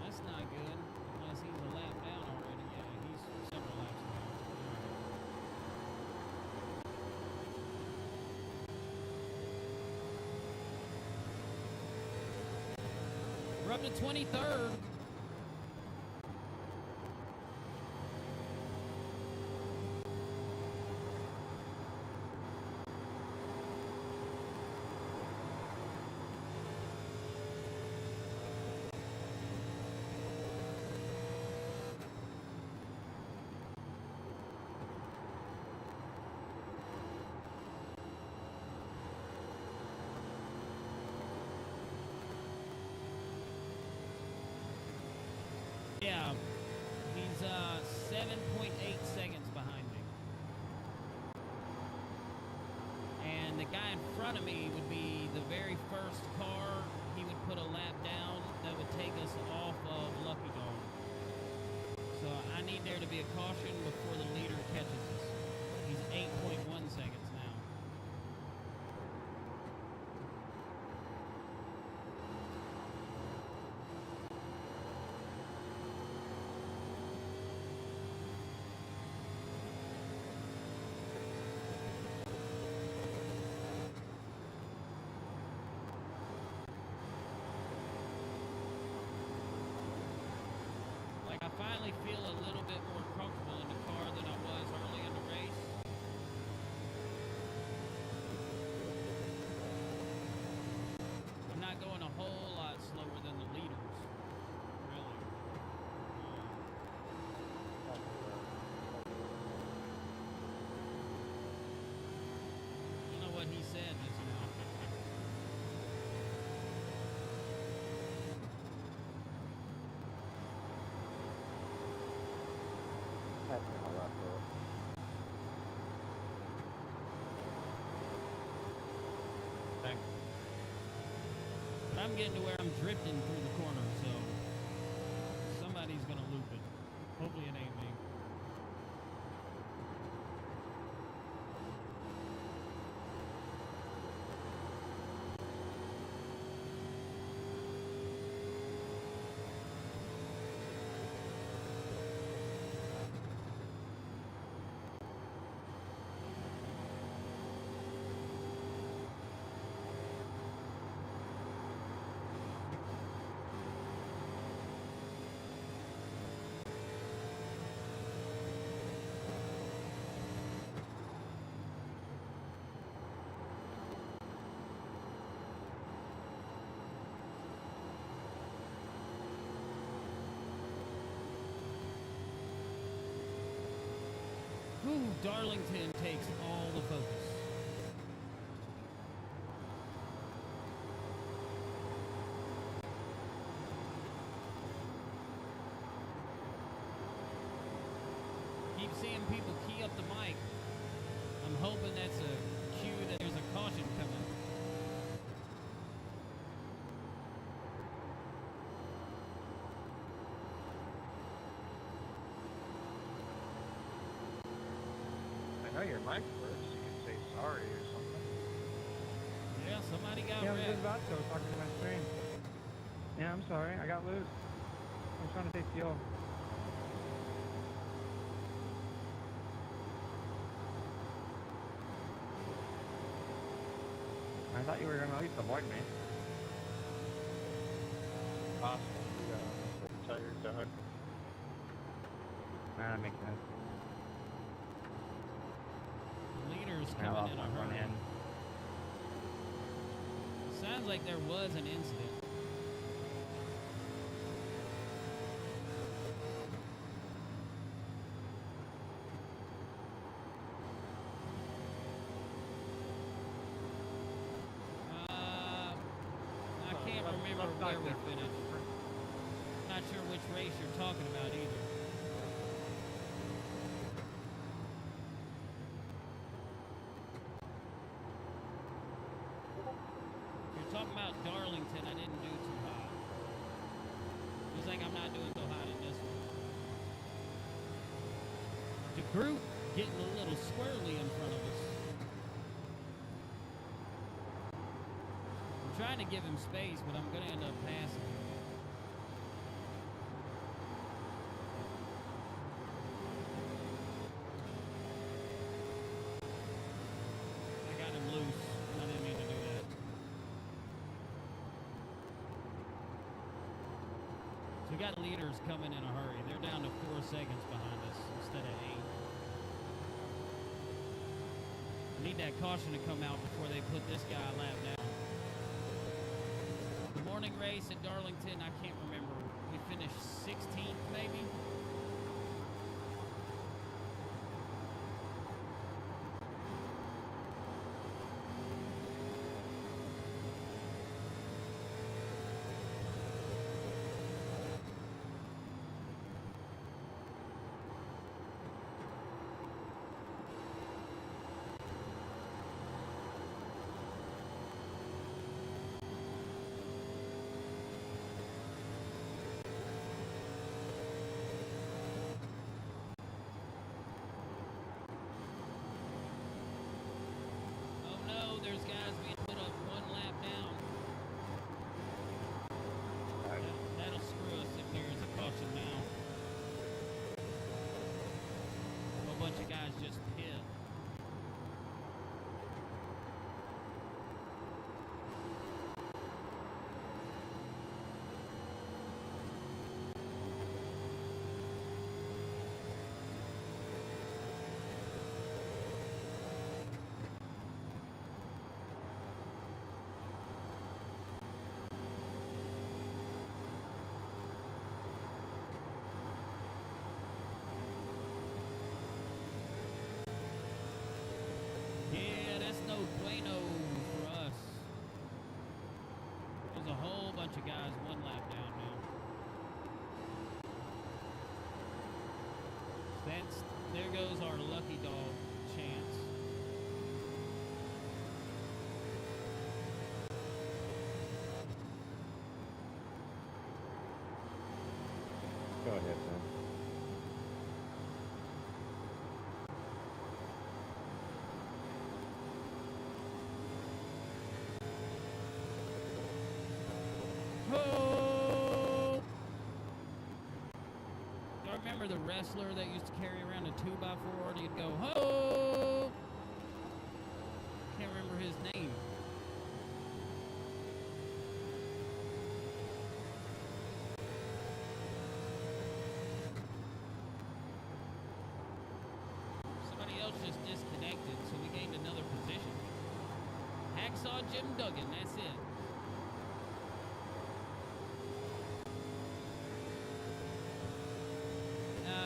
That's not good. Unless he's a lap down already. Yeah, he's several laps down. We're up to 23rd. Yeah, he's 7.8 seconds behind me. And the guy in front of me would be the very first car. He would put a lap down that would take us off of Lucky Dog. So I need there to be a caution before the leader catches us. He's 8.1 seconds now. Like, I finally feel a little bit more comfortable in the car than I was early in the race. I'm not going a whole lot slower than the leaders, really. You know what he said just now. But I'm getting to where I'm drifting through the corner, so somebody's gonna loop it. Hopefully it ain't me. Ooh, Darlington takes all the focus. Keep seeing people key up the mic. I'm hoping that's a cue that there's a caution coming. I know your mic works. You can say sorry or something. Yeah, somebody got Yeah, I was wrecked. just about to. I was talking to my screen. Yeah, I'm sorry. I got loose. I was trying to take fuel. I thought you were gonna at least avoid me. Possible. Tired, dog. That makes sense. Leaders I coming lost in a my front hurry. end. Sounds like there was an incident. I can't remember where we finished. Not sure which race you're talking about either. If you're talking about Darlington, I didn't do too hot. Looks like I'm not doing so hot in this one. The group getting a little squirrely in front of us. I'm trying to give him space, but I'm going to end up passing him. I got him loose. I didn't mean to do that. So we got leaders coming in a hurry. They're down to 4 seconds behind us instead of 8. Need that caution to come out before they put this guy a lap down. The morning race at Darlington, I can't remember. We finished 16th, maybe? Oh no, there's guys being put up 1 lap down. That'll screw us if there is a caution now. A bunch of guys just pit. Yeah, that's no bueno for us. There's a whole bunch of guys 1 lap down now. There goes our lucky dog chance. Go ahead, man. Ho! Do I remember the wrestler that used to carry around a 2x4 and he'd go, ho! Can't remember his name. Somebody else just disconnected, so we gained another position. Hacksaw Jim Duggan, that's it.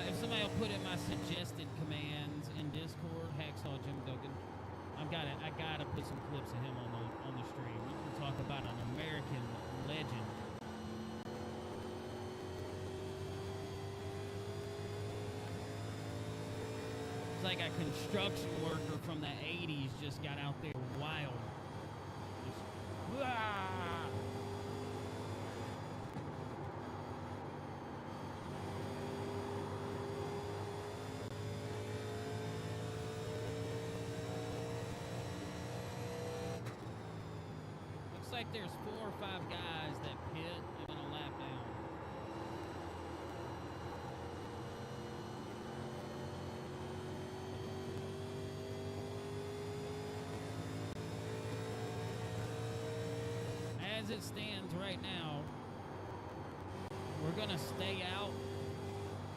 If somebody will put in my suggested commands in Discord, Hacksaw Jim Duggan, I gotta put some clips of him on the stream. We can talk about an American legend. It's like a construction worker from the 80s just got out there wild. Just, "Wah!" Looks like there's 4 or 5 guys that pit and then a lap down. as it stands right now, we're gonna stay out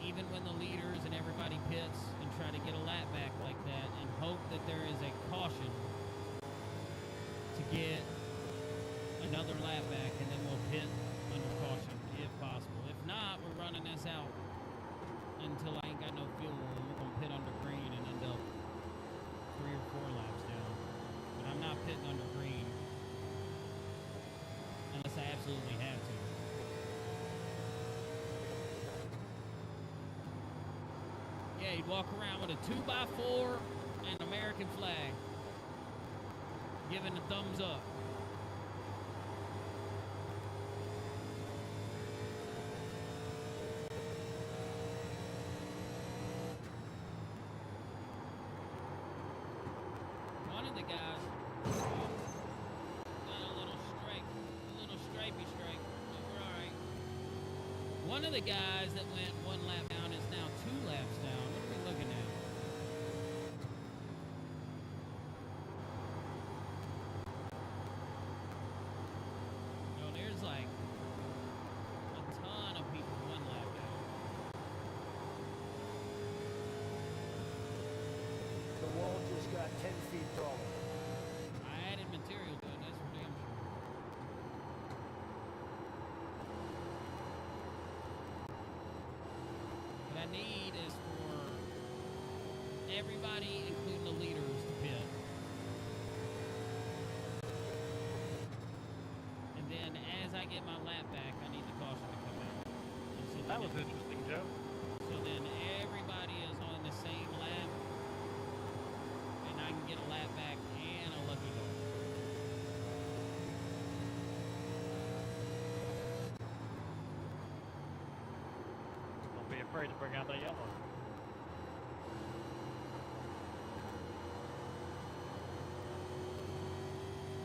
even when the leaders and everybody pits and try to get a lap back like that and hope that there is a caution to get another lap back, and then we'll pit under caution if possible. If not, we're running this out until I ain't got no fuel, and we're gonna pit under green and end up 3 or 4 laps down. But I'm not pitting under green unless I absolutely have to. Yeah, you'd walk around with a 2x4 and American flag, giving the thumbs up. One of the guys got a little stripey stripe, but we're all right. One of the guys that went 1 lap down is now 2 laps down. What are we looking at? No, there's like a ton of people 1 lap down. The wall just got 10 feet taller. I added material to it, that's for damn sure. What I need is for everybody, including the leaders, to pit. And then as I get my lap back, I need the caution to come out. And so That then was interesting, Joe. So then everybody is on the same lap, and I can get a lap back and a lucky dog. Don't be afraid to bring out that yellow.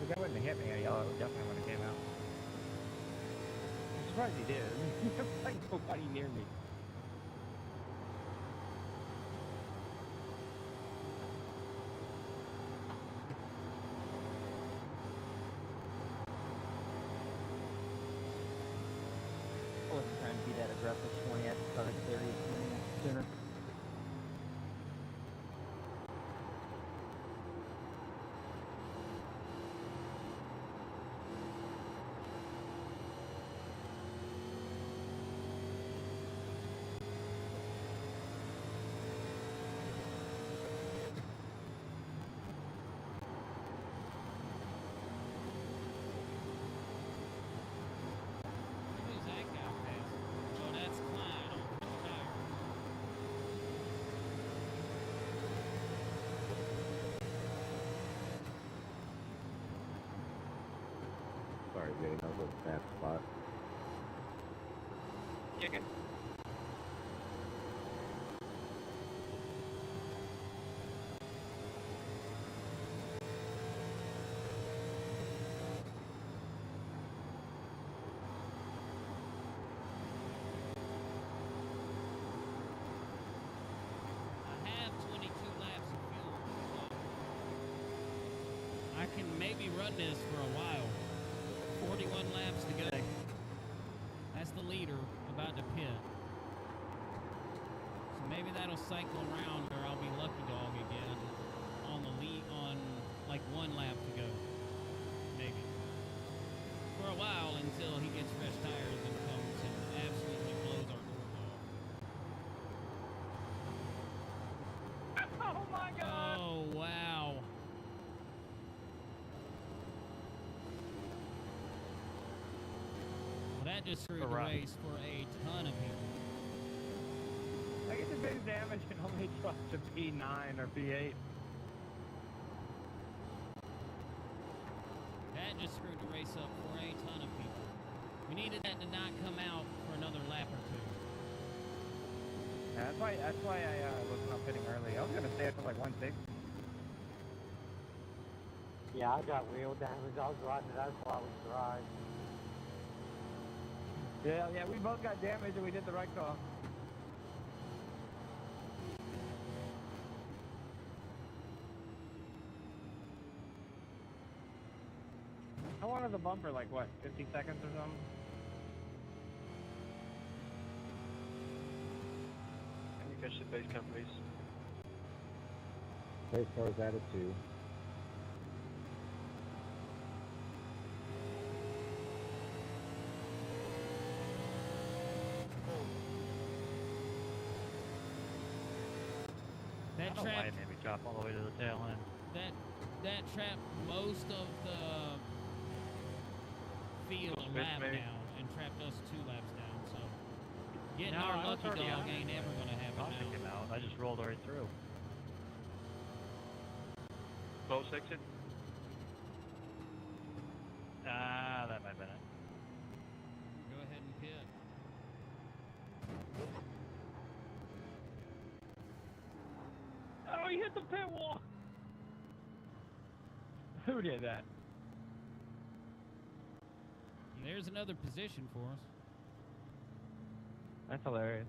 If that wouldn't have hit me a yellow, it definitely would have came out. I'm surprised he did. There's like nobody near me. I wasn't trying to be that aggressive 20. I just thought I'd clear you sooner. Who's that guy passing? Oh, that's Clyde on Fresh Tire. Sorry, Jay, that was a bad spot. Chicken. I have 22 laps of fuel, so I can maybe run this for a while. 41 laps to go. That's the leader about to pit. So maybe that'll cycle around, or I'll be lucky dog again on the lead on like 1 lap to go. Maybe. For a while until he gets fresh tires and comes and absolutely blows our doors off. Oh my god! Oh, wow. Well, that just screwed the Correct. race for a ton of people. I get the big damage and only trust a P9 or P8. That just screwed the race up for a ton of people. We needed that to not come out for another lap or 2. Yeah, that's why I wasn't up hitting early. I was gonna stay up to like 160. Yeah, I got wheel damage. I was riding it. That's why I was dry. Yeah, we both got damaged and we did the right call. I want front of the bumper like what, 50 seconds or something? Can you catch the base camp, please? Base car's added 2. That I don't know why trap, it made me drop all the way to the tail end. that trapped most of the field a lap maybe? down and trapped us 2 laps down. So getting No, our I was lucky already dog on it ain't ever gonna happen Caution now. came out. I just rolled right through. Close exit. Ah, that might have been it. Go ahead and pit. Oh, he hit the pit wall! Who did that? There's another position for us. That's hilarious.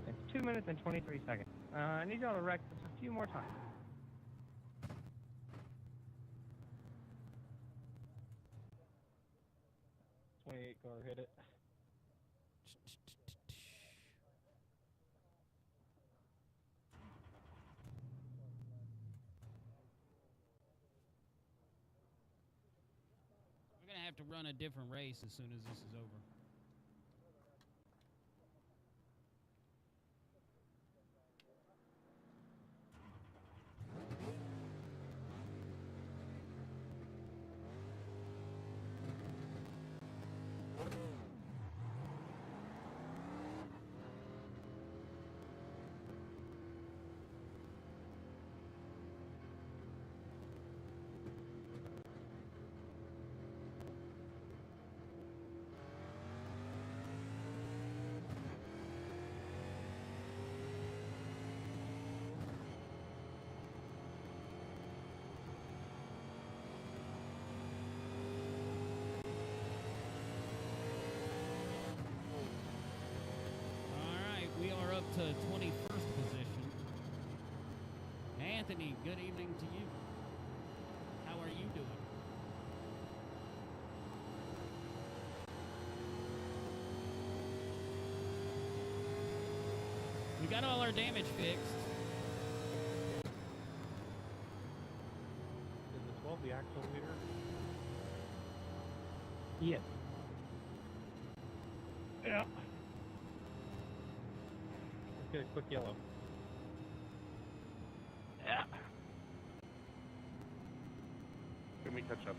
It's 2 minutes and 23 seconds. I need y'all to wreck this a few more times. Car hit it. We're gonna have to run a different race as soon as this is over. We are up to 21st position. Anthony, good evening to you. How are you doing? We got all our damage fixed. Is the 12 the actual leader? Yes. Yeah. Get a quick yellow. Yeah. Can we catch up?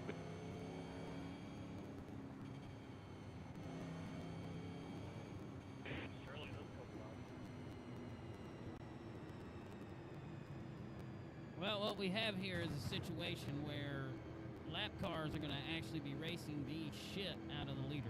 Well, what we have here is a situation where lap cars are going to actually be racing the shit out of the leader.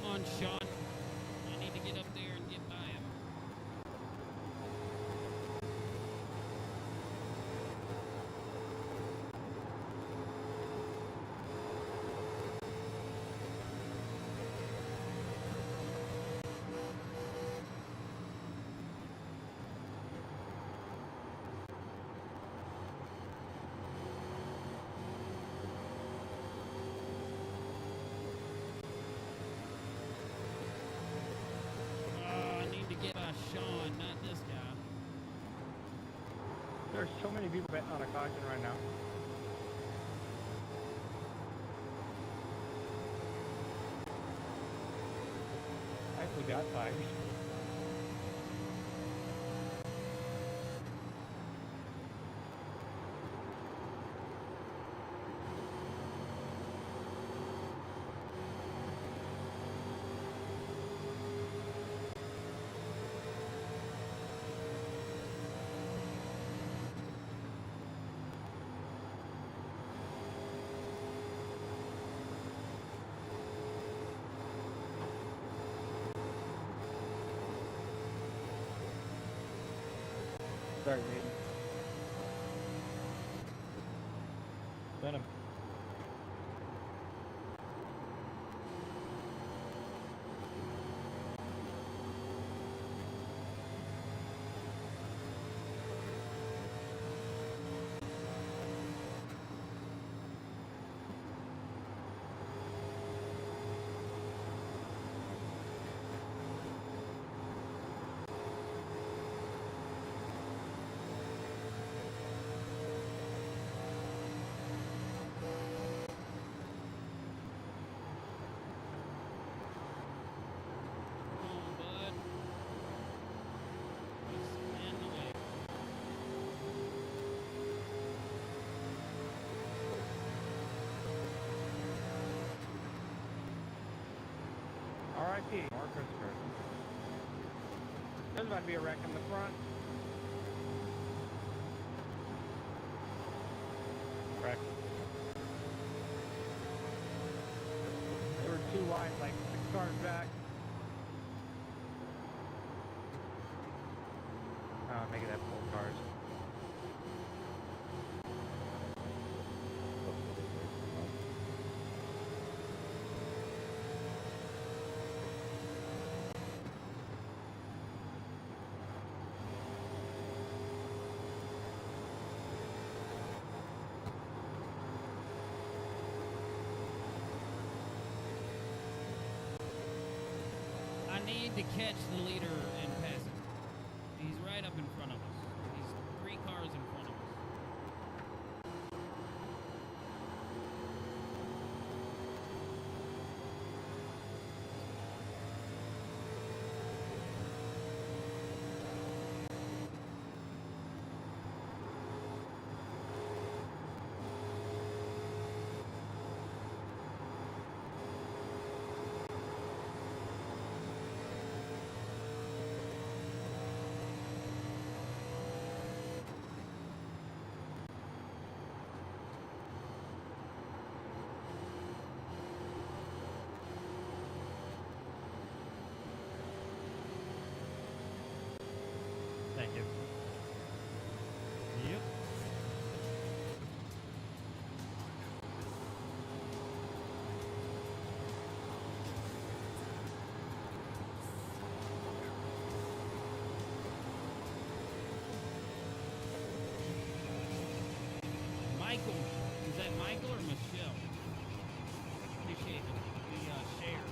Come on, Sean. I need to get up there and get by him. I need to get by Sean, not this guy. There's so many people betting on a caution right now. I actually got five. Sorry, Aiden. Venom. Come on, bud. Just stand away. R.I.P. More Christopher. There's about to be a wreck in the front. Crack. They were too wide, like 6 cars back. Make it have 4 cars. I need to catch the leader and pass him. He's right up in front of us. He's 3 cars in front of us. Thank you. Yep. Michael. Is that Michael or Michelle? Appreciate the shares.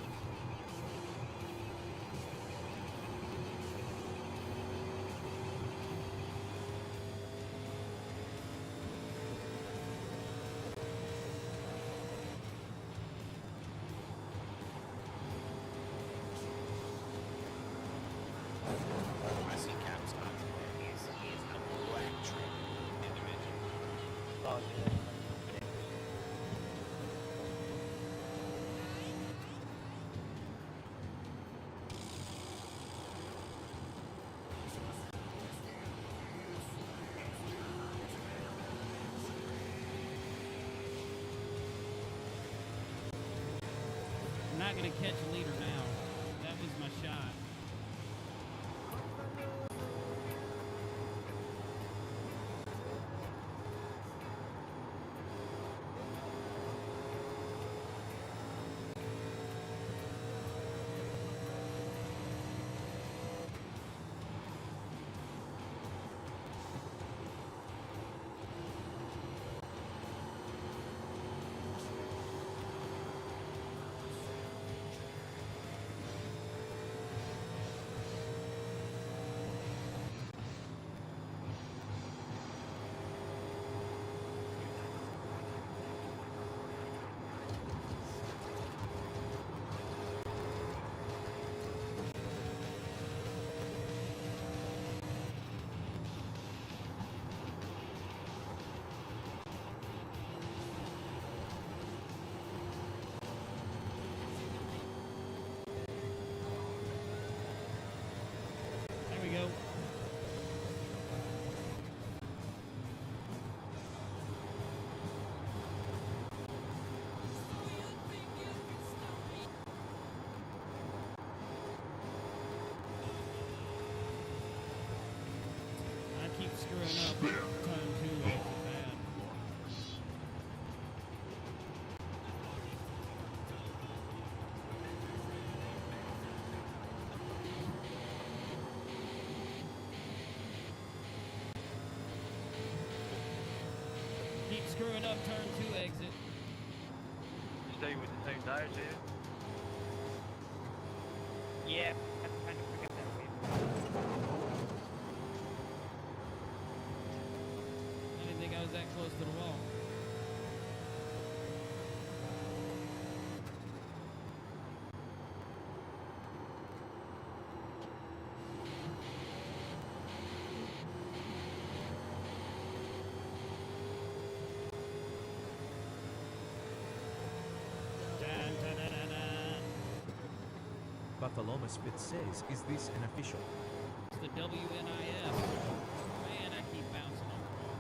I see Cap's on. He is an electric individual. Oh, yeah. I'm not going to catch a leader now. That was my shot. screwing up turn 2 exit. Stay with the same tires, dude. Yeah, I kind of forget that way. I didn't think I was that close to the wall. Dun, dun, dun, dun, dun. Buffalo Misfit says, is this an official? It's the WNIS. Man, I keep bouncing on the wall.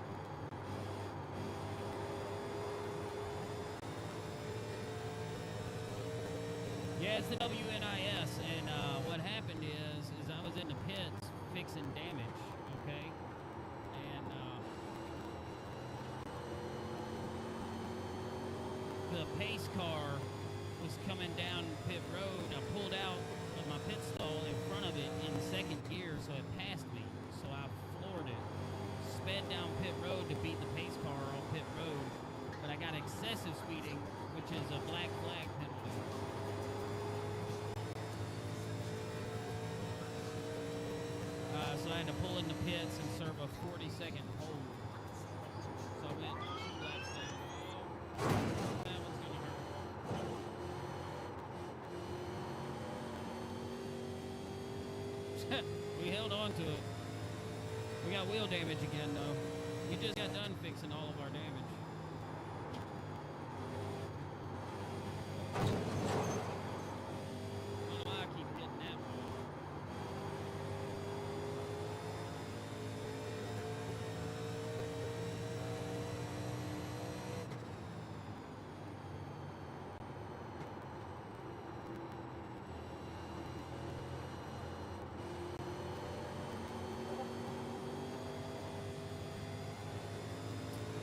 Yeah, it's the WNIS, and what happened is I was in the pits fixing damage, okay? And the pace car was coming down pit road. I pulled out of my pit stall in front of it in second gear, so it passed me. So I floored it, sped down pit road to beat the pace car on pit road, but I got excessive speeding, which is a black flag penalty. So I had to pull in the pits and serve a 40-second hold. So I went 2 laps down. Oh, that one's gonna hurt. We held on to it. We got wheel damage again, though. We just got done fixing all of our damage. I don't know why I keep hitting that wall.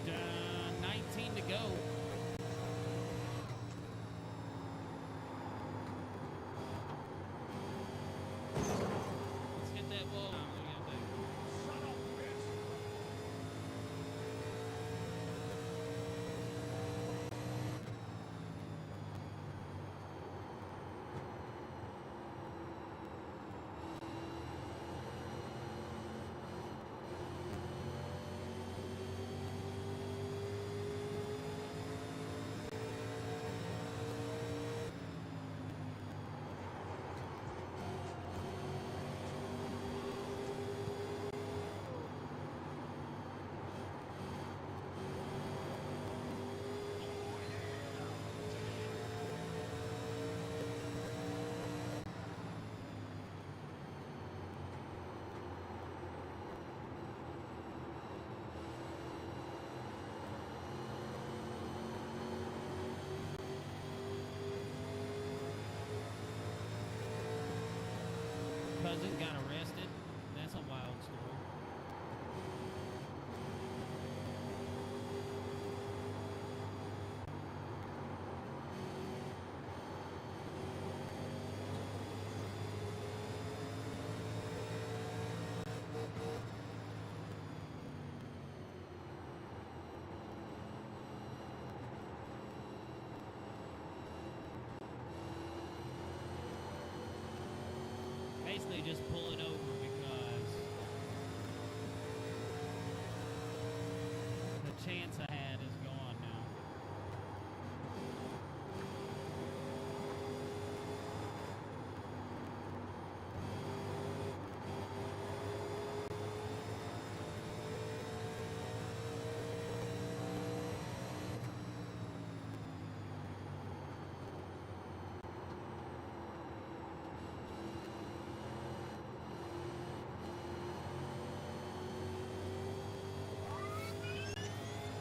Done. 19 to go. Let's get that wall. What do you think? Cousin got arrested. That's a wild story. Basically just pull it over because the chance I had is gone now.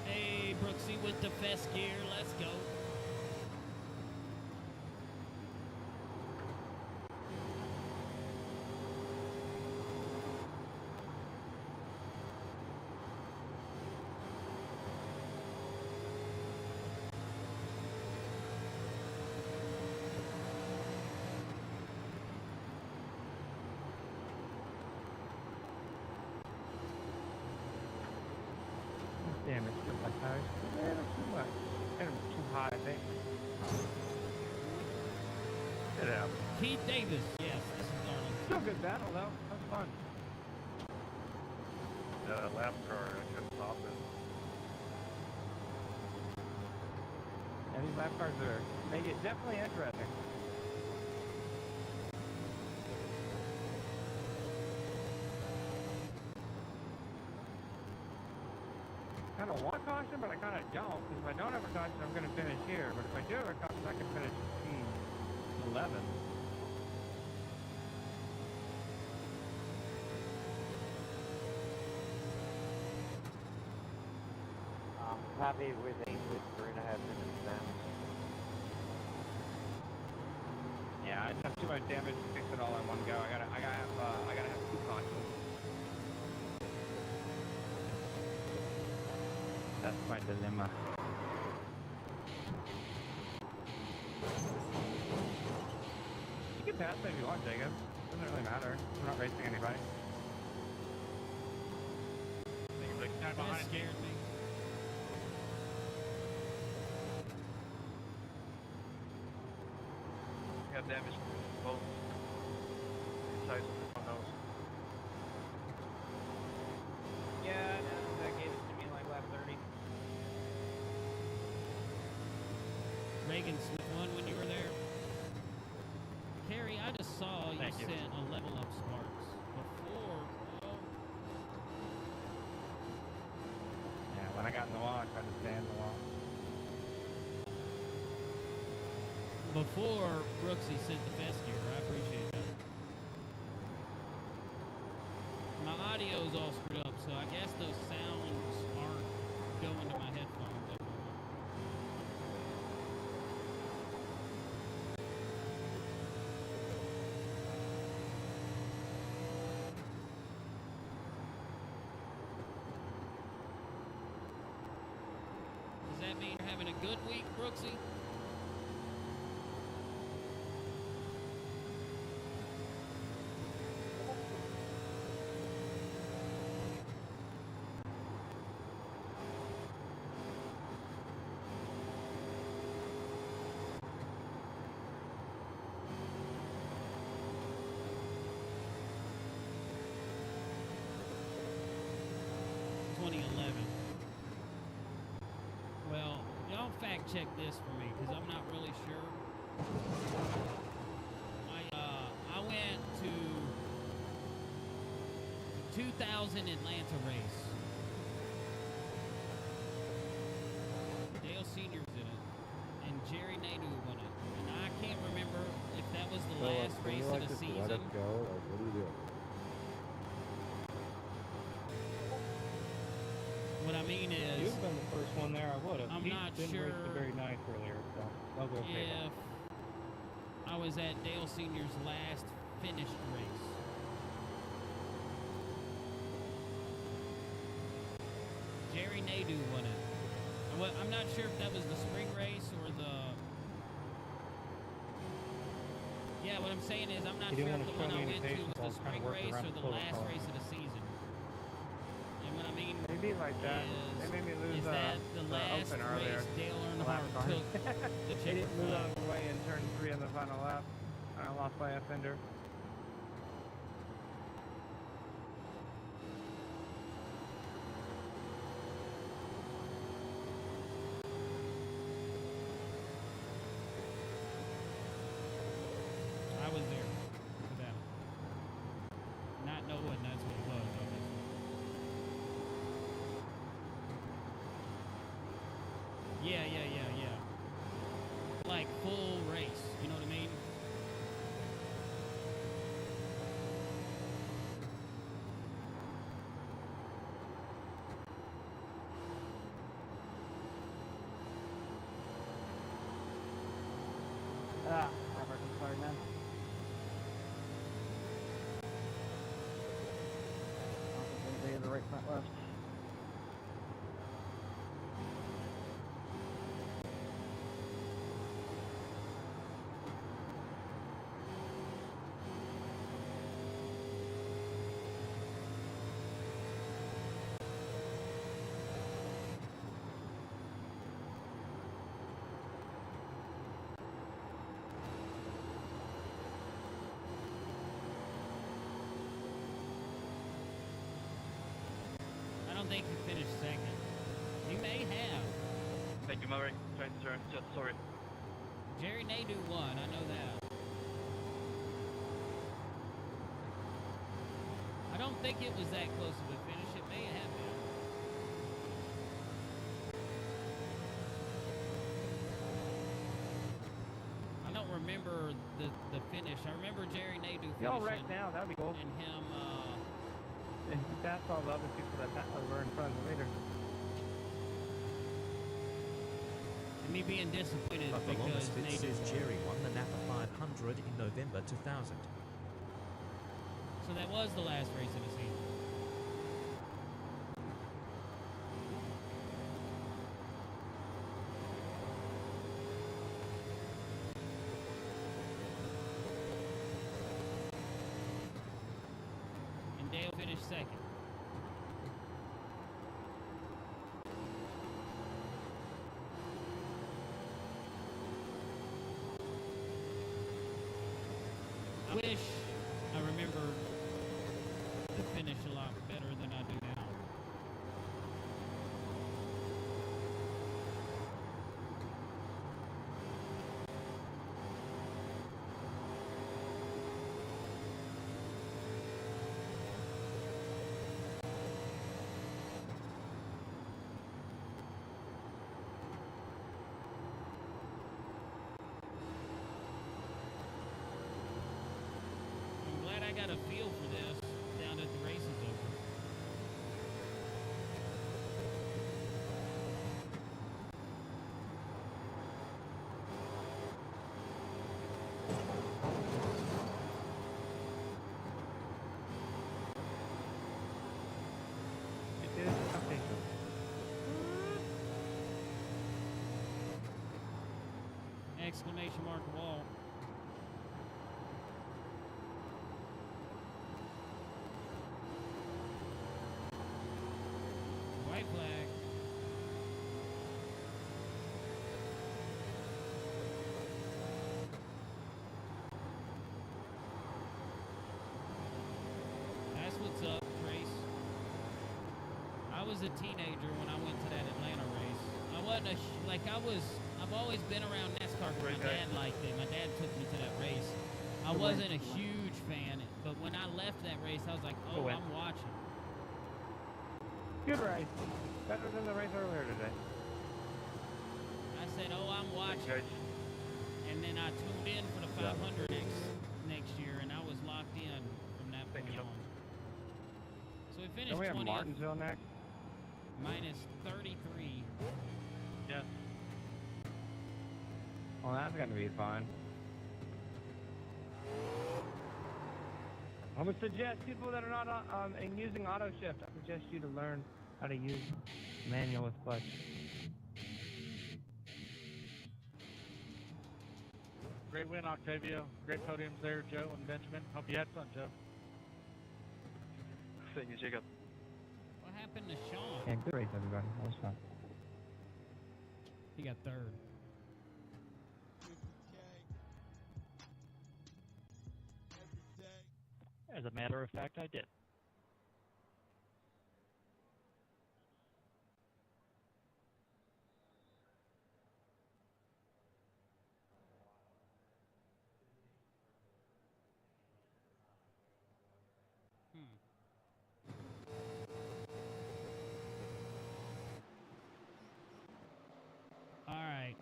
Hey, Brooksy with the fest gear. Let's go. Damn it, my tires. Keith Davis. Yes, this is Darnold. Still a good battle though. That was fun. Lap car, I couldn't stop it. Yeah, these lap cars make it definitely interesting. Kind of want caution, but I kind of don't. Because if I don't have a caution, I'm going to finish here. But if I do have a caution, I can finish 11. Happy with 3.5 minutes down. Yeah, I just have too much damage to fix it all in one go. I gotta have 2 cautions. That's my dilemma. You can pass me if you want, Jacob. Doesn't really matter. I'm not racing anybody. That scared me. Got damage from both sides of the front nose. Yeah, no, that gave it to me like lap 30. Reagan Smith won when you were there. Carrie, I just saw you Thank you. sent a level up Sparks before. Well, Yeah, when I got in the wall, I tried to stay in the wall. before Brooksy sent the best gear. I appreciate that. My audio's all screwed up, so I guess those sounds aren't going to my headphones. Does that mean you're having a good week, Brooksy? Well, y'all fact check this for me because I'm not really sure. I went to 2000 Atlanta race. Dale Senior's in it, and Jerry Nadeau won it. And I can't remember if that was the last race of the season. Let us go, or what do you do? What I mean is, You've been the first one there. I would have. I'm Pete not didn't race sure the very nice earlier, so I'll go pay if I was at Dale Senior's last finished race. Jerry Nadeau won it. Well, I'm not sure if that was the spring race or the... Yeah, what I'm saying is I'm not You sure didn't if the wanna one show I me went any to was patience, the I'll kinda spring work race around or the the last protocol. race of the season. And what I mean Maybe like that. They made me lose is that the last open earlier. race Dale The last Earnhardt car. took the They checkered didn't move flag. out of the way in turn 3 in the final lap. I lost by a fender. I was there for that. Not knowing that's what it was, obviously. Yeah. Like full race, you know what I mean? Sorry, man. I don't think anybody in the right front left. think he finished second. He may have. Thank you, Maverick. Trying to turn. Just sorry. Jerry Nadeau won, I know that. I don't think it was that close of a finish. It may have been. I don't remember the finish. I remember Jerry Nadeau finishing. Y'all right now, that'd be cool. And him, And that's all the other people that were in front of the leader. and me being disappointed But the because longest fit Nadeau says won. Jerry won the Napa 500 in November 2000. So that was the last race of the season. And Dale finished second. I wish I remembered the finish a lot better than I do now. I'm glad I got a feel for this down at the race is over. It is something. Exclamation mark wall. White flag. That's what's up, Trace. I was a teenager when I went to that Atlanta race. I wasn't I've always been around NASCAR because my dad liked it. My dad took me to that race. I wasn't a huge fan, but when I left that race, I was like, oh, win. I'm watching. Good race. Better than the race earlier today. I said, oh, I'm watching. Guys. And then I tuned in for the 500 next year, and I was locked in from that Thank point you. on. So we finished Don't we have 20th, Martinsville next? minus 33. Yes. Well, that's gonna be fun. I would suggest people that are not using auto shift, I suggest you to learn how to use manual with clutch. Great win, Octavio. Great podiums there, Joe and Benjamin. Hope you had fun, Joe. Thank you, Jacob. What happened to Sean? Yeah, good race, everybody. That was fun. He got third. As a matter of fact, I did. All right.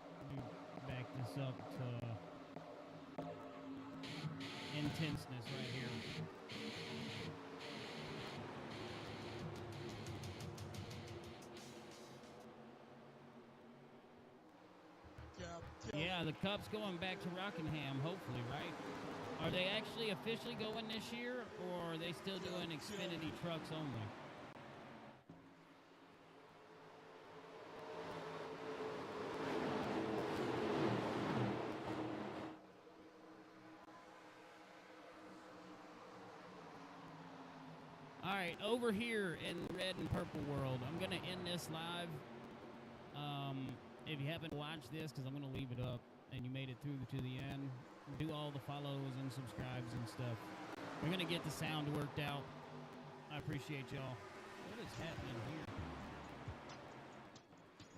Let me back this up to intenseness right here. Yeah, the Cup's going back to Rockingham, hopefully, right? Are they actually officially going this year, or are they still doing Xfinity trucks only? All right, over here in the red and purple world, I'm going to end this live. If you haven't watched this, because I'm going to leave it up, and you made it through to the end, do all the follows and subscribes and stuff. We're gonna get the sound worked out. I appreciate y'all. What is happening here?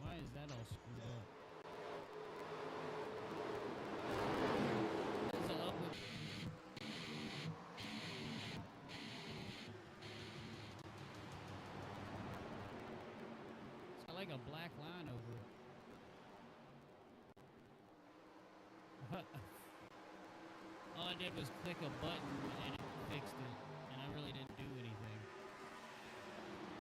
Why is that all screwed up? What is up with... It's got like a black line over it. All I did was click a button and it fixed it, and I really didn't